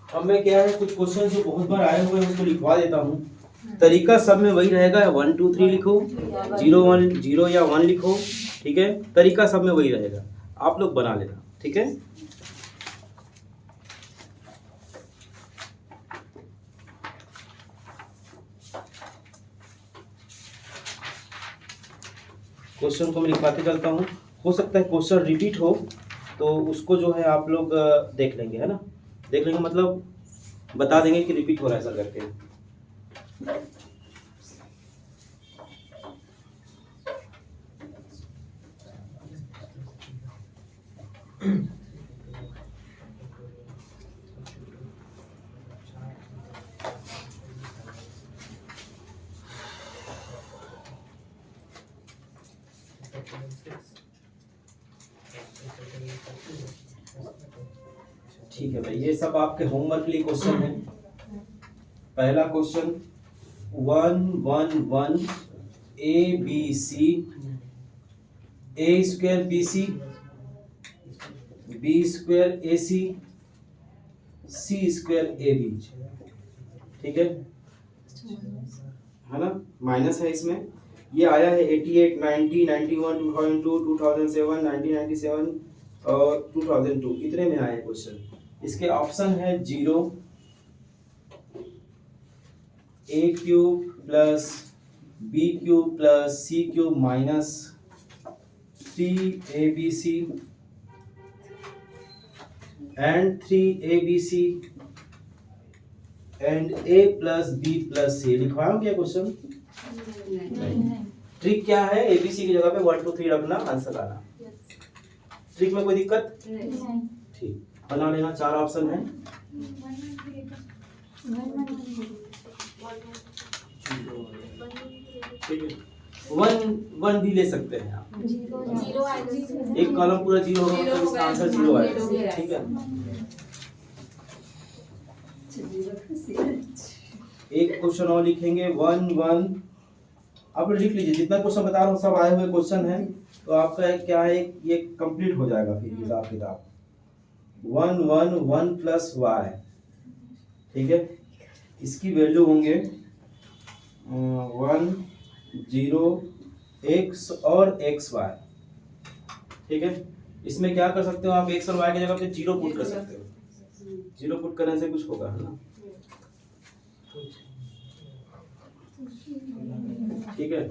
अब मैं क्या है, कुछ क्वेश्चन जो बहुत बार आए हुए हैं उसको लिखवा देता हूँ। तरीका सब में वही रहेगा, 1 2 3 लिखो, 0 1 0 या 1 लिखो, ठीक है। तरीका सब में वही रहेगा, आप लोग बना लेना, ठीक है। क्वेश्चन को मैं लिखवाते चलता हूँ। हो सकता है क्वेश्चन रिपीट हो तो उसको जो है आप लोग देख लेंगे, है ना। देख लेंगे मतलब बता देंगे कि रिपीट हो रहा है सर करके। ठीक है भाई, ये सब आपके होमवर्क के लिए क्वेश्चन है। पहला question 1 1 1 A B C, A square B C, B square A C, C square A B, ठीक है ना। माइनस है इसमें, ये आया है 88 90 91 2002 2007 1997 और 2002, इतने में आए क्वेश्चन। इसके ऑप्शन है 0, A cube plus B cube plus C cube minus 3abc and 3abc and a plus b plus c। लिखवाऊं क्या क्वेश्चन? ट्रिक क्या है, एबीसी की जगह पे 1 2 3 रखना, आंसर आना। ट्रिक में कोई दिक्कत? ठीक, बना लेना। 4 ऑप्शन है। ठीक है, 1 भी ले सकते हैं आप। एक कॉलम पूरा 0 होगा मतलब इसका आंसर 0 आएगा, ठीक है। एक क्वेश्चन और लिखेंगे 1 1। आप लिख लीजिए, जितना क्वेश्चन बता रहा हूँ सब आए हुए क्वेश्चन हैं, तो आपका क्या है, ये कंप्लीट हो जाएगा फिर हिसाब किताब। 1 1 1 प्लस वाई, ठीक है। इसकी वैल्यू होंगे 1 0 x और x y, ठीक है। इसमें क्या कर सकते हो आप, x और y की जगह पे 0 पुट कर सकते हो। 0 पुट करने से कुछ होगा, है ना। ठीक है,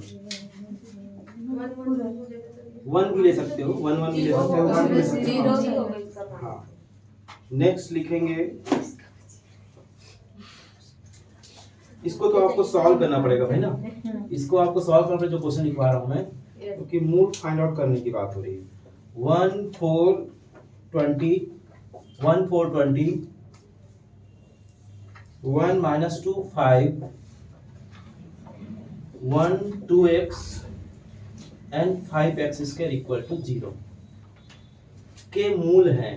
1 भी ले सकते हो, 1 1 भी ले सकते हो, 1 भी ले सकते हो। हाँ, नेक्स्ट लिखेंगे, इसको तो आपको सॉल्व करना पड़ेगा भाई ना। इसको आपको सॉल्व करना पड़ेगा, जो क्वेश्चन लिखवा रहा हूं मैं, क्योंकि मूड फाइंड आउट करने की बात हो रही है। 1 4 20 1 4 20 1 minus 2 5 1 2x and 5x square equal to 0 के मूल हैं,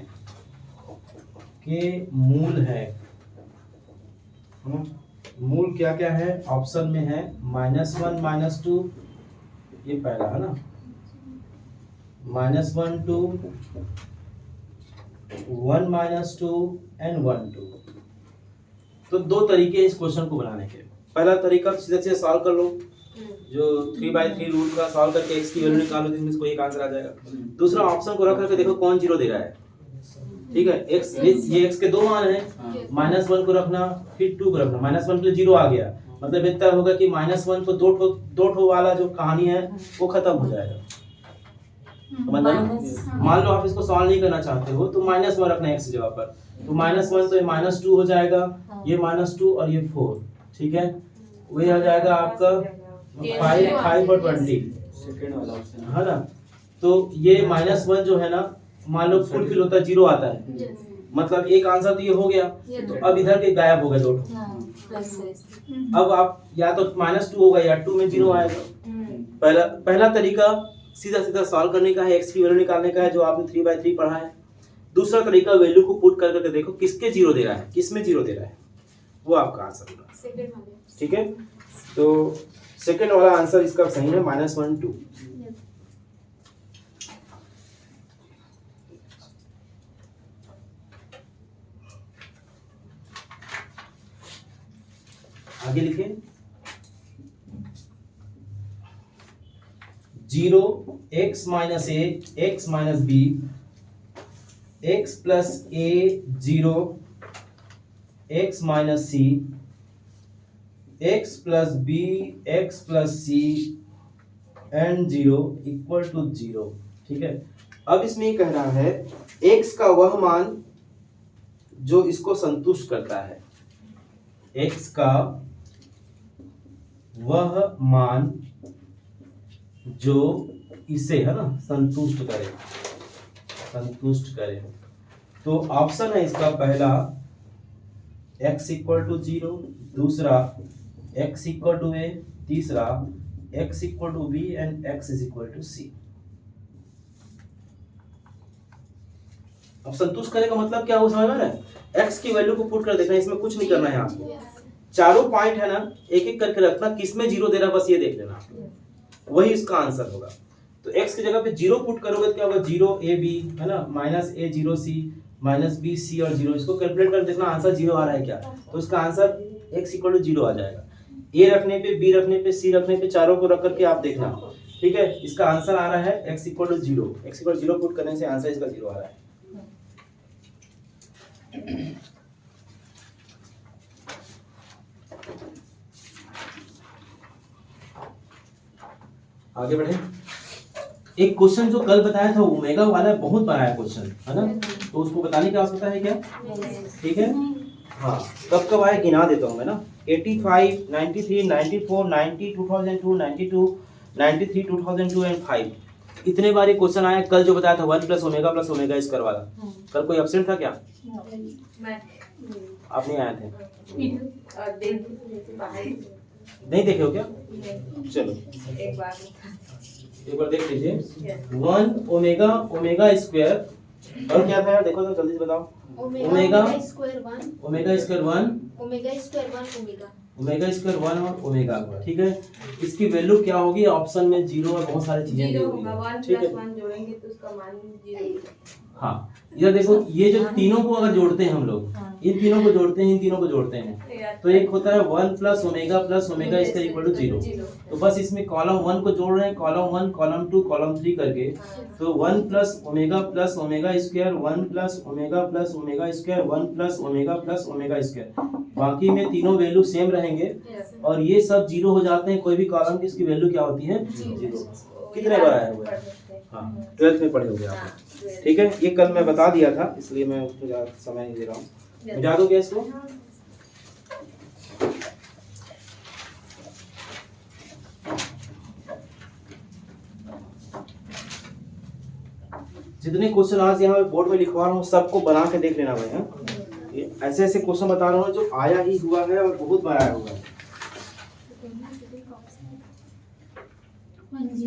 मूल क्या क्या है ऑप्शन में है, -1 -2, ये पहला है ना, -1 2 1 -2 एंड 1 2। तो दो तरीके हैं इस क्वेश्चन को बनाने के। पहला तरीका सीधे सीधे सॉल्व कर लो, जो 3/3 रूल का सॉल्व करके x की वैल्यू निकालो, जिसमें इसको एक आंसर आ जाएगा। दूसरा ऑप्शन को रख करके देखो कौन जीरो दे रहा है। ठीक है, x ये x के दो मान हैं, -1 को रखना फिर 2 को रखना। -1 पे 0 आ गया, मतलब इतना होगा कि -1 तो दो ठो वाला जो कहानी है वो खत्म हो जाएगा। समझ रहे हो? मान लो आप इसको सॉल्व नहीं करना चाहते हो तो -1 रखना x की जगह पर, तो -1 तो ये -2 हो जाएगा, ये -2 और ये 4। ठीक है, वही आ जाएगा आपका 5 और 20, सेकंड वाला ऑप्शन है ना। तो ये -1 जो है ना, मान लो फुलफिल होता है, 0 आता है, मतलब एक आंसर तो ये हो गया। तो अब इधर के गायब हो गए दो। अब आप या तो -2 होगा या 2 में 0 आएगा। पहला तरीका सीधा सीधा सॉल्व करने का है, x की वैल्यू निकालने का है, जो आपने 3/3 पढ़ा है। दूसरा तरीका वैल्यू को पुट कर करके देखो किसके 0 दे रहा है, किसमें 0 दे रहा है, वो आपका आंसर होगा। सेकंड वाले। ठीक है, तो सेकंड वाला आंसर इसका सही है, -1 2। आगे लिखें 0 x - a x - b x plus a 0 x minus c x plus b x plus c and 0 equal to 0। ठीक है, अब इसमें ये कह रहा है x का वह मान जो इसको संतुष्ट करता है, x का वह मान जो इसे है ना संतुष्ट करे। तो ऑप्शन है इसका पहला x इक्वल टू 0, दूसरा x इक्वल टू a, तीसरा x equal to b and x is equal to c। अब संतुष्ट करे का मतलब क्या हो समझ में आ रहा है? x की वैल्यू को पुट कर देखना, इसमें कुछ नहीं करना है आपको। चारों पॉइंट है ना, एक एक करके रखना, किसमें 0 दे रहा बस ये देख लेना, वही इसका आंसर होगा। तो x की जगह पे 0 पुट करोगे तो क्या होगा, 0 a b है ना, -a 0 c -b c और 0। इसको कैलकुलेट कर देखना आंसर 0 आ रहा है क्या, तो इसका आंसर x इक्वल टू 0 आ जाएगा। a रखने पे, b रखने पे, c रखने पे, चारों को रख करके आप देखना। ठीक है, इसका आंसर आ रहा है x equal to 0। x equal 0 put करने से आंसर इसका 0 आ रहा है। आगे बढ़े। एक क्वेश्चन जो कल बताया था ओमेगा वाला बहुत बड़ा है क्वेश्चन, है ना, तो उसको बताने की आवश्यकता है क्या? ठीक है, हाँ कब कब आए गिना देता हूँ मैं ना। 85 93 94 90 2002 92 93 2002 एंड 5 इतने बार क्वेश्चन आया। कल जो बताया था 1 + ओमेगा स्क्वायर वाला, कल कोई एब्सेंट था क्या? आप नहीं आए थे? नहीं देखे हो क्या? चलो एक बार देख लीजिए। 1 ओमेगा स्क्वायर और क्या था यार, देखो तो जल्दी से बताओ। Omega square 1 omega square 1 omega square 1 omega omega square 1 और ओमेगा। ठीक है, इसकी वैल्यू क्या होगी? ऑप्शन में 0 और बहुत सारी चीजें दी हुई हैं। ठीक है, 1 जोड़ेंगे तो उसका मान 0। हाँ इधर देखो, ये जो तीनों को अगर जोड़ते हैं हम लोग, इन तीनों को जोड़ते हैं, इन तीनों को जोड़ते हैं, तो एक होता है 1 + ओमेगा इसका इक्वल टू 0। तो बस इसमें कॉलम 1 को जोड़ रहे हैं, कॉलम 1 कॉलम 2 कॉलम 3 करके। तो 1 + omega square 1 + omega square 1 + omega square. बाकी में तीनों वैल्यू सेम रहेंगे और ये सब 0 हो जाते हैं। कोई भी कॉलम की इसकी वैल्यू क्या होती है? 0। कितने बार आया हुआ है? हाँ 12th में पढ़े होंगे आप। ठीक है, ये कल मैं बता दिया था, इसलिए मैं उसको ज़्यादा समय नहीं दे रहा हूँ। बुझा दो क्या इसको? जितने क्वेश्चन आज यहाँ बोर्ड में लिखवा रहा हूँ सबको बना के देख लेना भाई। हाँ, ये ऐसे ऐसे क्वेश्चन बता रहा हूँ जो आया ही हुआ है और बहुत बार आया हुआ है। 10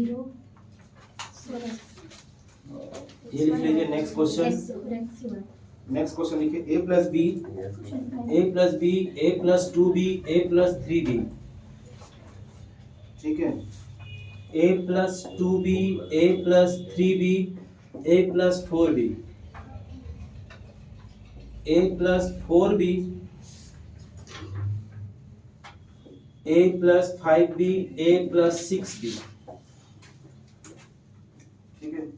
ये लिख लीजिए। नेक्स्ट क्वेश्चन, नेक्स्ट क्वेश्चन लिखिए। a + b a + 2b a + 3b। ठीक है, a plus 2b, a plus 3b, a plus 4b, a plus 4b, a plus 5b, a plus 6b। ठीक है,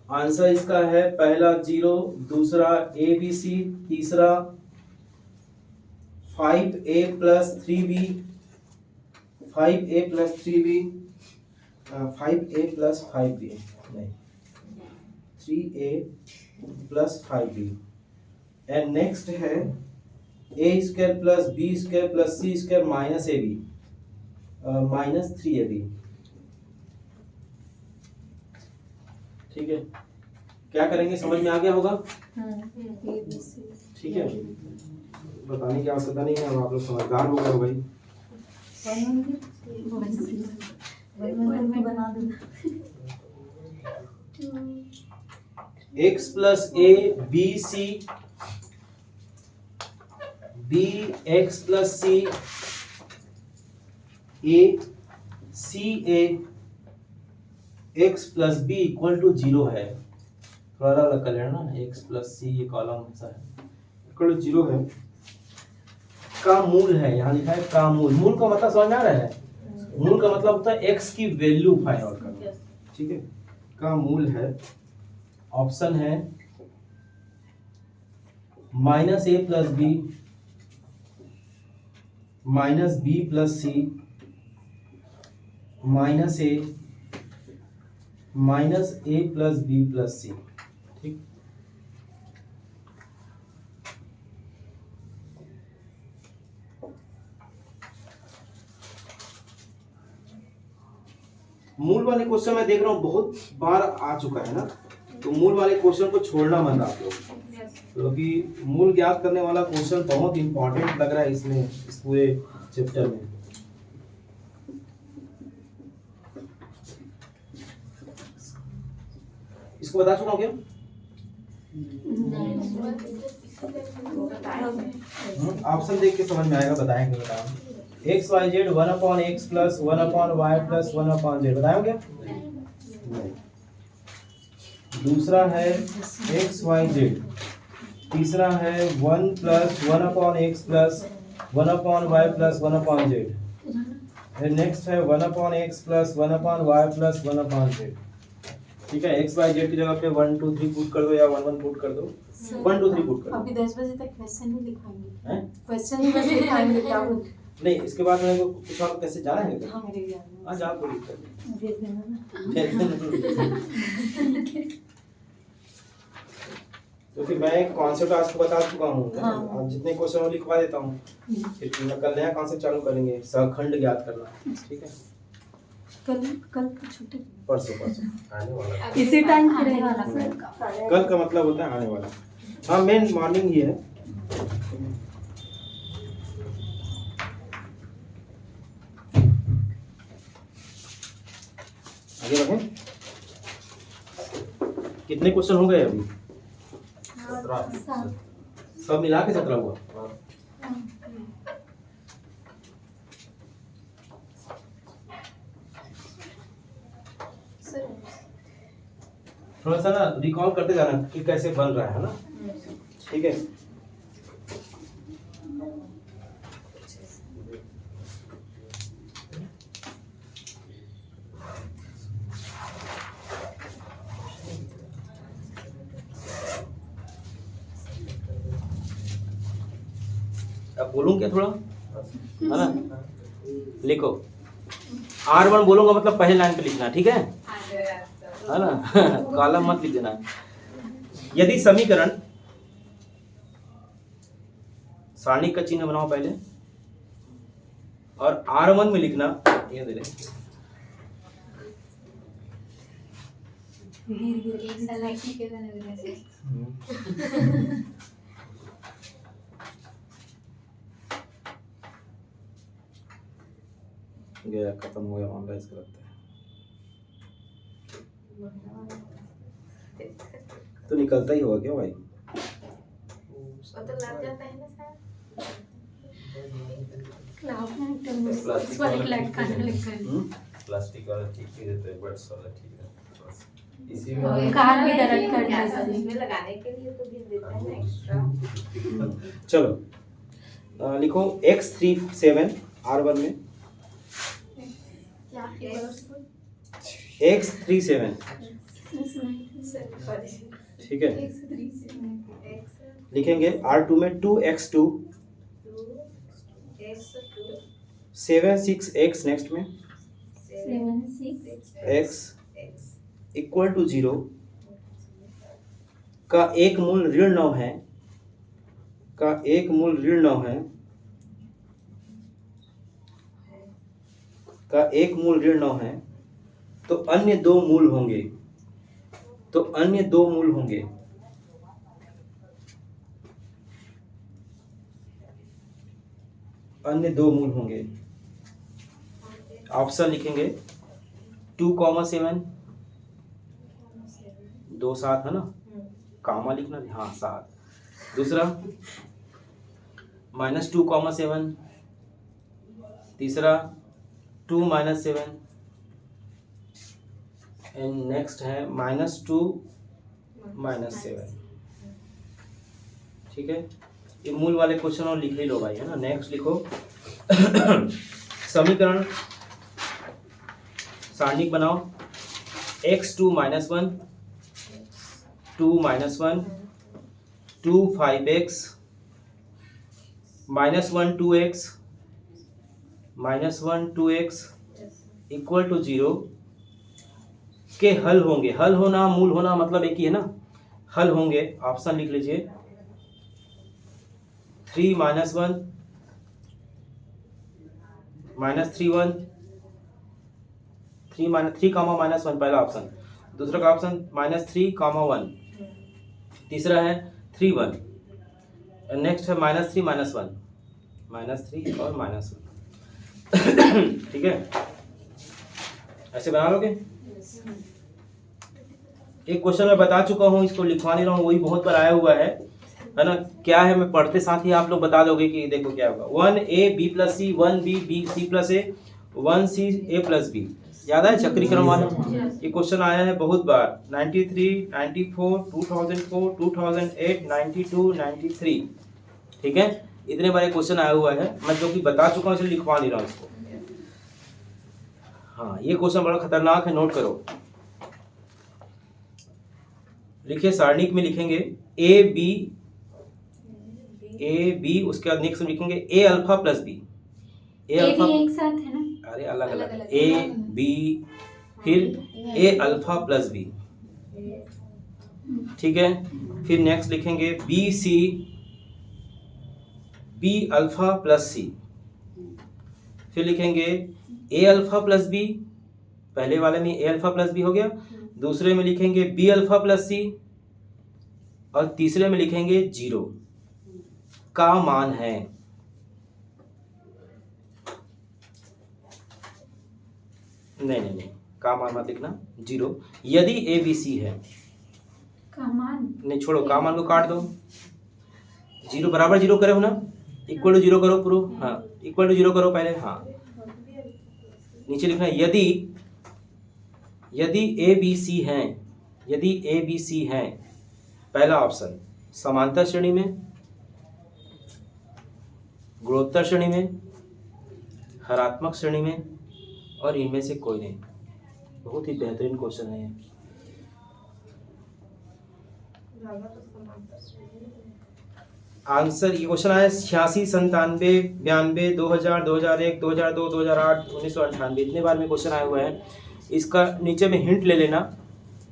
आंसर इसका है पहला 0, दूसरा a b c, तीसरा 5a plus 3b, 5a plus 3b, 5a plus 5b, नहीं 3a plus 5b, and next है a square plus b square plus c square minus ab, minus 3ab। ठीक है, क्या करेंगे समझ में आ गया होगा? ठीक है, बताने की आवश्यकता नहीं है, अब आप लोग समझदार हो गए हो भाई। x plus a b c, b x plus c, a c a, x plus b equal to 0 है। थोड़ा अलग कर लेना ना, x प्लस c ये कॉलम ऐसा है, इक्वल टू 0 है, का मूल है, यहाँ लिखा है का मूल। मूल का मतलब समझ में आ रहा है? मूल का मतलब होता है x की वैल्यू फाइंड आउट करना। ठीक है, का मूल है, ऑप्शन है minus a plus b, minus b plus c, minus a, minus a plus b plus c। ठीक, मूल वाले क्वेश्चन मैं देख रहा हूँ बहुत बार आ चुका है ना, तो मूल वाले क्वेश्चन को छोड़ना मत आप लोग, क्योंकि मूल ज्ञात करने वाला क्वेश्चन बहुत इंपॉर्टेंट लग रहा है इसमें, इस पूरे चैप्टर में। इसको बता चुका हूँ क्या? ऑप्शन देख के समझ में आएगा, बताएंगे बताओ। X Y Z 1/x plus 1/y plus 1/z, बताओ क्या? दूसरा है एक्स वाई जेड, तीसरा है 1 plus 1/x plus 1/y plus 1/z, next है 1/x plus 1/y plus 1/z। ठीक है, एक्स वाई जेड की जगह पे 1 2 3 पुट कर दो या 1 1 पुट कर दो, 1 2 3 पुट कर दो। अभी 10 बजे तक क्वेश्चन ही लिखाएंगे। हैं? क्वेश्चन ही बस लिखाएंगे, क्या बोलते? नहीं, इसके बाद मेरे को कुछ और कैसे जाना है क्या? हाँ मेरे याद हाँ, जा कोई दिक्कत में भेज देना ना। नहीं। तो फिर मैं एक कॉन्सेप्ट आपको बता चुका हूँ, हाँ। अब जितने क्वेश्चन वो लिखवा देता हूँ, फिर मैं कल नया कॉन्सेप्ट चालू करेंगे, सहखंड ज्ञात करना। ठीक है, कल तो छुट्टी, परसों आने वाला है। इसी टाइम पे रहेगा ना सर? कल का मतलब होता है आने वाला। हाँ, मेन मॉर्निंग ही है। आगे बढ़ें। कितने क्वेश्चन हो गए अभी? 17। सब मिला के 17 हुआ। थोड़ा सा ना रिकॉल करते जाना कि कैसे बन रहा है ना। ठीक है, अब बोलूं क्या थोड़ा, है ना? लिखो, R1 बोलूंगा मतलब पहले लाइन पे लिखना, ठीक है ना? कॉलम मत लिख देना। यदि समीकरण, सारणी का चिन्ह बनाओ पहले, और R1 में लिखना, ये दे रहे गया, खत्म हो गया, ऑनलाइन इसका लगता है। तो निकलता ही होगा क्या भाई? तो लग जाता है ना सर। क्लास में एक लड़का लिखा है। प्लास्टिक वाला ठीक ही रहता है, बट्स वाला ठीक रहता है बस। इसी और में कार भी दर्द क्या करता है था, इसमें। इसमें लगाने के लिए तो भी देता है ना एक्स्ट्रा। चलो लिखो x37 R1 में क्या x37 ठीक है, लिखेंगे R2 में 2x2 76x नेक्स्ट में x इक्वल टू 0 का एक मूल ऋण 9 है, का एक मूल ऋण 9 है, का एक मूल ऋण 9 है, तो अन्य दो मूल होंगे, तो अन्य दो मूल होंगे। अन्य दो मूल होंगे। ऑप्शन लिखेंगे 2,7 दो साथ है ना, कामा लिखना हाँ साथ। दूसरा -2,7, तीसरा 2 - 7 एंड नेक्स्ट है -2 - 7। ठीक है, ये मूल वाले क्वेश्चन और लिख ही लो भाई, है ना। नेक्स्ट लिखो समीकरण सारणिक बनाओ। x2 - 1 2 - 1 2 5x -1 2x -1 2x equal to 0 के हल होंगे। हल होना मूल होना मतलब एक ही है ना, हल होंगे। ऑप्शन लिख लीजिए 3 - 1 -3 1 3 कामा -1 पहला ऑप्शन। दूसरा का ऑप्शन -3 कामा 1, तीसरा है 3 1, नेक्स्ट है -3 - 1 -3 और -1। ठीक है, ऐसे बना लोगे। एक क्वेश्चन मैं बता चुका हूँ, इसको लिखवा नहीं रहा हूँ, वही बहुत बार आया हुआ है ना। क्या है, मैं पढ़ते साथ ही आप लोग बता दोगे कि देखो क्या होगा। 1a b + c 1b b c + a 1c a + b। याद है चक्री क्रम वाला, ये क्वेश्चन आया है बहुत बार। 93 94 2004 2008 92 93। ठीक है, इतने बार क्वेश्चन आया हुआ है, मैं जो कि बता चुका हूँ इसलिए लिखवा नहीं रहा हूँ इसको। हाँ, ये क्वेश्चन बड़ा खतरनाक है, नोट करो। लिखिए सारणिक में लिखेंगे ए बी, उसके बाद नेक्स्ट में लिखेंगे a अल्फा + b। ए भी एक साथ है ना, अरे अलग अलग a b फिर a अल्फा + b। ठीक है, फिर नेक्स्ट लिखेंगे b अल्फा + c। फिर लिखेंगे a अल्फा + b, पहले वाले में a अल्फा + b हो गया। दूसरे में लिखेंगे b अल्फा + c और तीसरे में लिखेंगे 0 का मान है। नहीं, का मान मत लिखना, 0 यदि ए बी सी है। का मान नहीं छोड़ो, का मान को काट दो। 0 बराबर 0 करो ना, इक्वल टू 0 करो प्रूफ। हाँ, इक्वल टू 0 करो पहले। हाँ, नीचे लिखना यदि ए बी सी हैं, यदि ए बी सी हैं। पहला ऑप्शन समांतर श्रेणी में, गुणोत्तर श्रेणी में, हरात्मक श्रेणी में और इनमें से कोई नहीं। बहुत ही बेहतरीन क्वेश्चन है ये। आंसर ये क्वेश्चन आया 86 97 92 2000 2001 2002 2008 1998, इतने बार में क्वेश्चन आया हुआ है। इसका नीचे में हिंट ले लेना,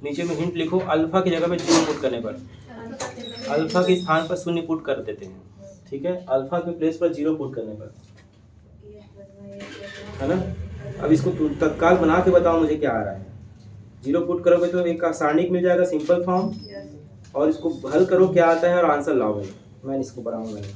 नीचे में हिंट लिखो। अल्फा की जगह पे 0 पुट करने पर, अल्फा के स्थान पर 0 पुट कर देते हैं। ठीक है, अल्फा के प्लेस पर 0 पुट करने पर, है ना। अब इसको तत्काल बना के बताओ मुझे क्या आ रहा है। 0 पुट करोगे तो एक का सारणिक मिल जाएगा, सिंपल फॉर्म, और इसको हल करो क्या आता है और आंसर लाओ भाई। मैं इसको बनाऊंगा नहीं।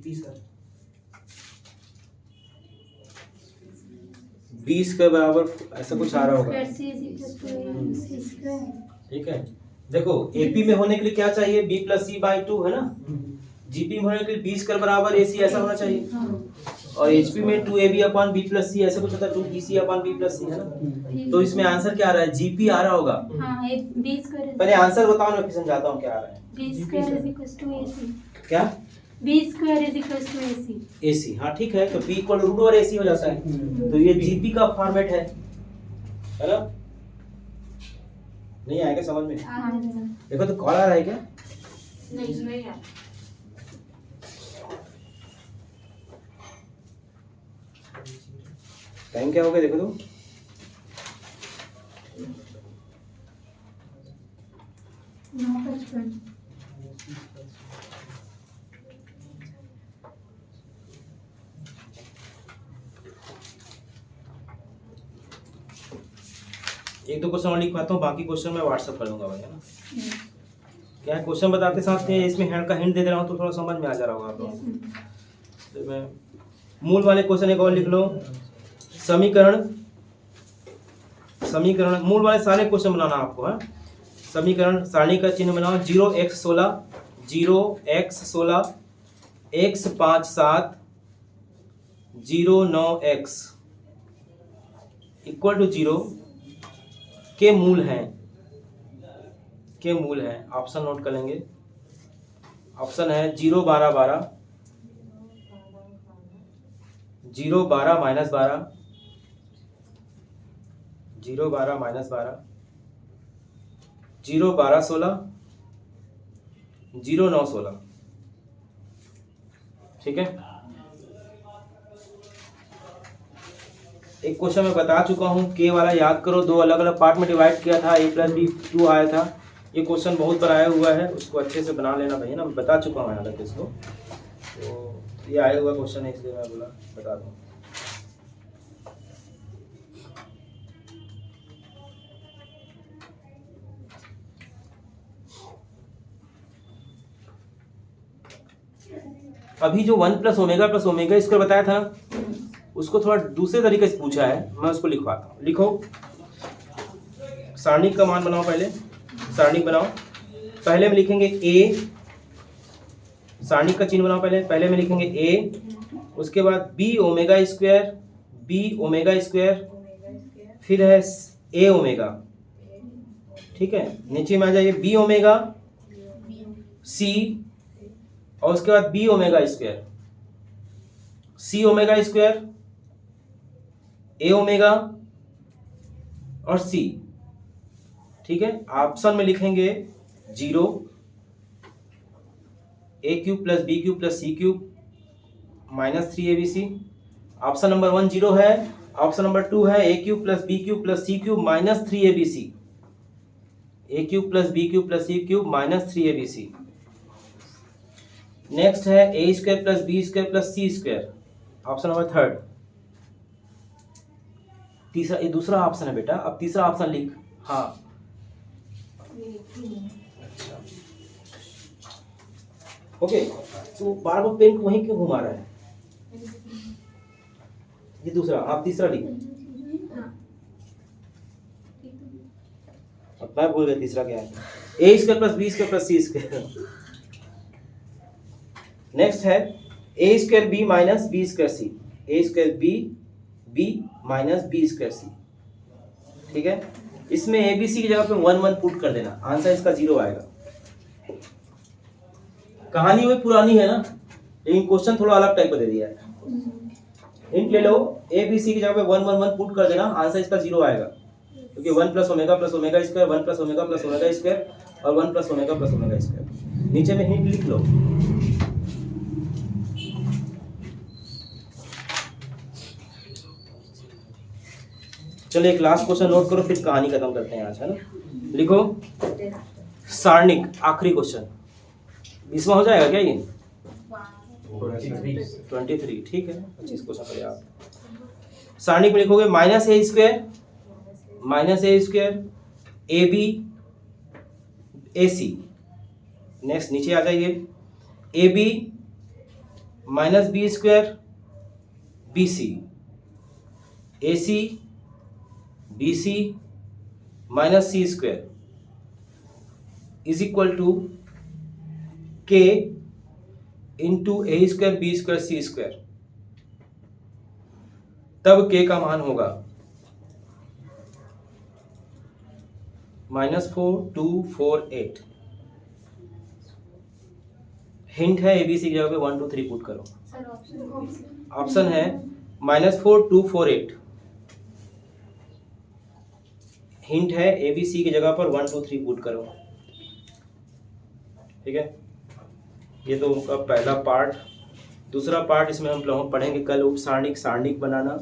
GP sir. 20 के बराबर ऐसा कुछ आ रहा होगा। Square C is equal to C square. ठीक है, देखो एपी में होने के लिए क्या चाहिए, बी प्लस सी बाई 2 है ना। जीपी में होने के लिए 20 के बराबर एसी ऐसा होना चाहिए, और एचपी में 2ab अपॉन बी प्लस सी ऐसा कुछ होता है, 2bc अपॉन बी प्लस सी है ना। तो इसमें आंसर क्या आ रहा है, जीपी आ रहा होगा। हाँ, एक बी स्क्वायर। पहले आंसर बताओ ना, फिर समझाता हूँ क्या आ रहा है। B square is equal to AC. क्या, B square is equal to AC. AC, हाँ ठीक है, तो B equal root over AC हो जाता है, तो ये जीपी का फॉर्मेट है ना। नहीं आएगा समझ में? हाँ, देखो तो कॉल आ रहा है क्या? नहीं यार। टाइम क्या हो गया देखो तो। नौ 55। एक दो क्वेश्चन और लिखवाता हूँ, बाकी क्वेश्चन मैं व्हाट्सएप कर दूंगा भाई, है ना। क्या क्वेश्चन बताते साथ में इसमें हैंड का हिंट दे दे रहा हूँ तो थोड़ा समझ में आ जा रहा होगा आप लोगों को। तो मैं मूल वाले क्वेश्चन एक और लिख लो। समीकरण मूल वाले सारे क्वेश्चन बनाना आपको है। समीकरण सारणी का चिन्ह बनाओ, 0x16 0x16 x57 09x equal to 0 के मूल हैं। ऑप्शन नोट कर लेंगे। ऑप्शन है 0 12 12 0 12 माइनस 12 0 12 माइनस 12 0 12 16 0 9 16। ठीक है, एक क्वेश्चन मैं बता चुका हूँ, के वाला याद करो, दो अलग अलग पार्ट में डिवाइड किया था, a प्लस बी 2 आया था। ये क्वेश्चन बहुत बार आया हुआ है, उसको अच्छे से बना लेना भैया ना, मैं बता चुका हूँ हालांकि इसको, तो ये आया हुआ क्वेश्चन है इसलिए मैं बोला बता दूँ। अभी जो 1 प्लस ओमेगा स्क्वायर बताया था ना, उसको थोड़ा दूसरे तरीके से पूछा है, मैं उसको लिखवाता हूँ। लिखो, सारणिक का मान बनाओ, पहले सारणिक बनाओ। पहले में लिखेंगे a, सारणिक का चिन्ह बनाओ, पहले में लिखेंगे a, उसके बाद b ओमेगा स्क्वायर, फिर है a ओमेगा। ठीक है, नीचे में आ जाइए b ओमेगा c, और उसके बाद b omega square, c omega square, a omega और c। ठीक है, ऑप्शन में लिखेंगे 0 a cube plus b cube plus c cube minus 3abc। Option number 1 0 है, ऑप्शन नंबर 2 है a cube plus b cube plus c cube minus 3abc, a cube plus b cube plus c cube minus 3abc। Next है a square plus b square plus c square, option number 3। तीसरा, ये दूसरा option है बेटा, अब तीसरा option लिख। हाँ अच्छा, ओके, तो बार बार पेन को वहीं क्यों घुमा रहा है? ये दूसरा, आप तीसरा लिख। अब मैं भूल गया तीसरा क्या है, a square plus b square plus c square. Next है a square b minus b square c, a square b minus b square c। ठीक है, इसमें abc की जगह पे 1 1 पुट कर देना, आंसर इसका 0 आएगा। कहानी वही पुरानी है ना, लेकिन क्वेश्चन थोड़ा अलग टाइप का दे दिया है। हिंट ले लो, abc की जगह पे 1 1 1 पुट कर देना, आंसर इसका 0 आएगा, क्योंकि 1 plus omega square, 1 plus omega plus omega square और 1 plus omega plus omega square. नीचे में हिंट लिख लो। चलो एक लास्ट क्वेश्चन नोट करो, फिर कहानी खत्म करते हैं आज, है ना। लिखो, सारणिक, आखिरी क्वेश्चन, 20वां हो जाएगा क्या ये? 23, ठीक है, 25 क्वेश्चन करें आप। सारणिक में लिखोगे minus A square A B A C. Next नीचे आ जाइए, A B minus B square B C, A C B C minus C square is equal to K into A square B square C square. तब K का मान होगा -4248। Hint है ABC की जगह पे 1 2 3 पुट करो। सर ऑप्शन ऑप्शन है -4248। हिंट है एबीसी की जगह पर 1 2 3 पुट करो। ठीक है, ये तो उनका पहला पार्ट। दूसरा पार्ट इसमें हम पढ़ेंगे कल उपसारणिक सारणिक बनाना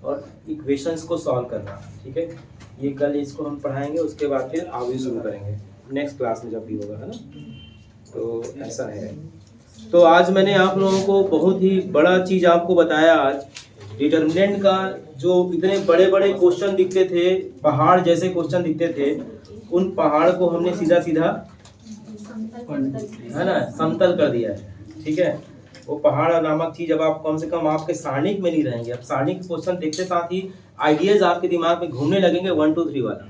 और इक्वेशंस को सॉल्व करना। ठीक है, ये कल इसको हम पढ़ाएंगे, उसके बाद फिर आगे शुरू करेंगे नेक्स्ट क्लास में जब भी होगा, है ना। तो ऐसा है। तो आज मैंने आप लोगों को बहुत ही बड़ा चीज़ आपको बताया। आज डिटर्मिनेंट का जो इतने बड़े बड़े क्वेश्चन दिखते थे, पहाड़ जैसे क्वेश्चन दिखते थे, उन पहाड़ को हमने सीधा सीधा है ना समतल कर दिया है। ठीक है, वो पहाड़ नामक चीज अब आप कम से कम आपके सारणिक में नहीं रहेंगे। अब सारणिक क्वेश्चन देखते साथ ही आइडियाज आपके दिमाग में घूमने लगेंगे 1 2 3 वाला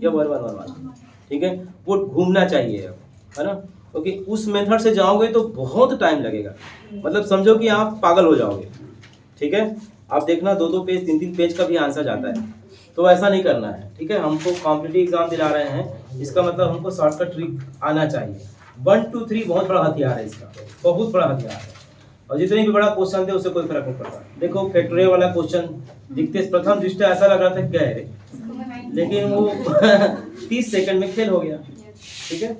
या 1 1 1 वाला। ठीक है, वो घूमना चाहिए अब, है ना, क्योंकि उस मेथड से जाओगे तो बहुत टाइम लगेगा, मतलब समझो कि आप पागल हो जाओगे। ठीक है, आप देखना 2 2 पेज 3 3 पेज का भी आंसर जाता है, तो ऐसा नहीं करना है। ठीक है, हमको कॉम्पिटिटिव एग्जाम दिला रहे हैं, इसका मतलब हमको शॉर्टकट ट्रिक आना चाहिए। 1 2 3 बहुत बड़ा हथियार है, इसका बहुत बड़ा हथियार है। और जितने भी बड़ा क्वेश्चन थे उससे कोई फर्क नहीं पड़ता। देखो फैक्टोरियल वाला क्वेश्चन दिखते प्रथम दृष्टया ऐसा लग रहा था क्या है, लेकिन वो 30 सेकंड में फेल हो गया। ठीक है,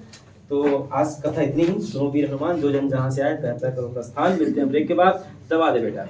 तो आज कथा इतनी ही। सुनो वीर हनुमान, जो जन जहाँ से आए कहता करो प्रस्थान। मिलते हैं ब्रेक के बाद। दबा दे बेटा।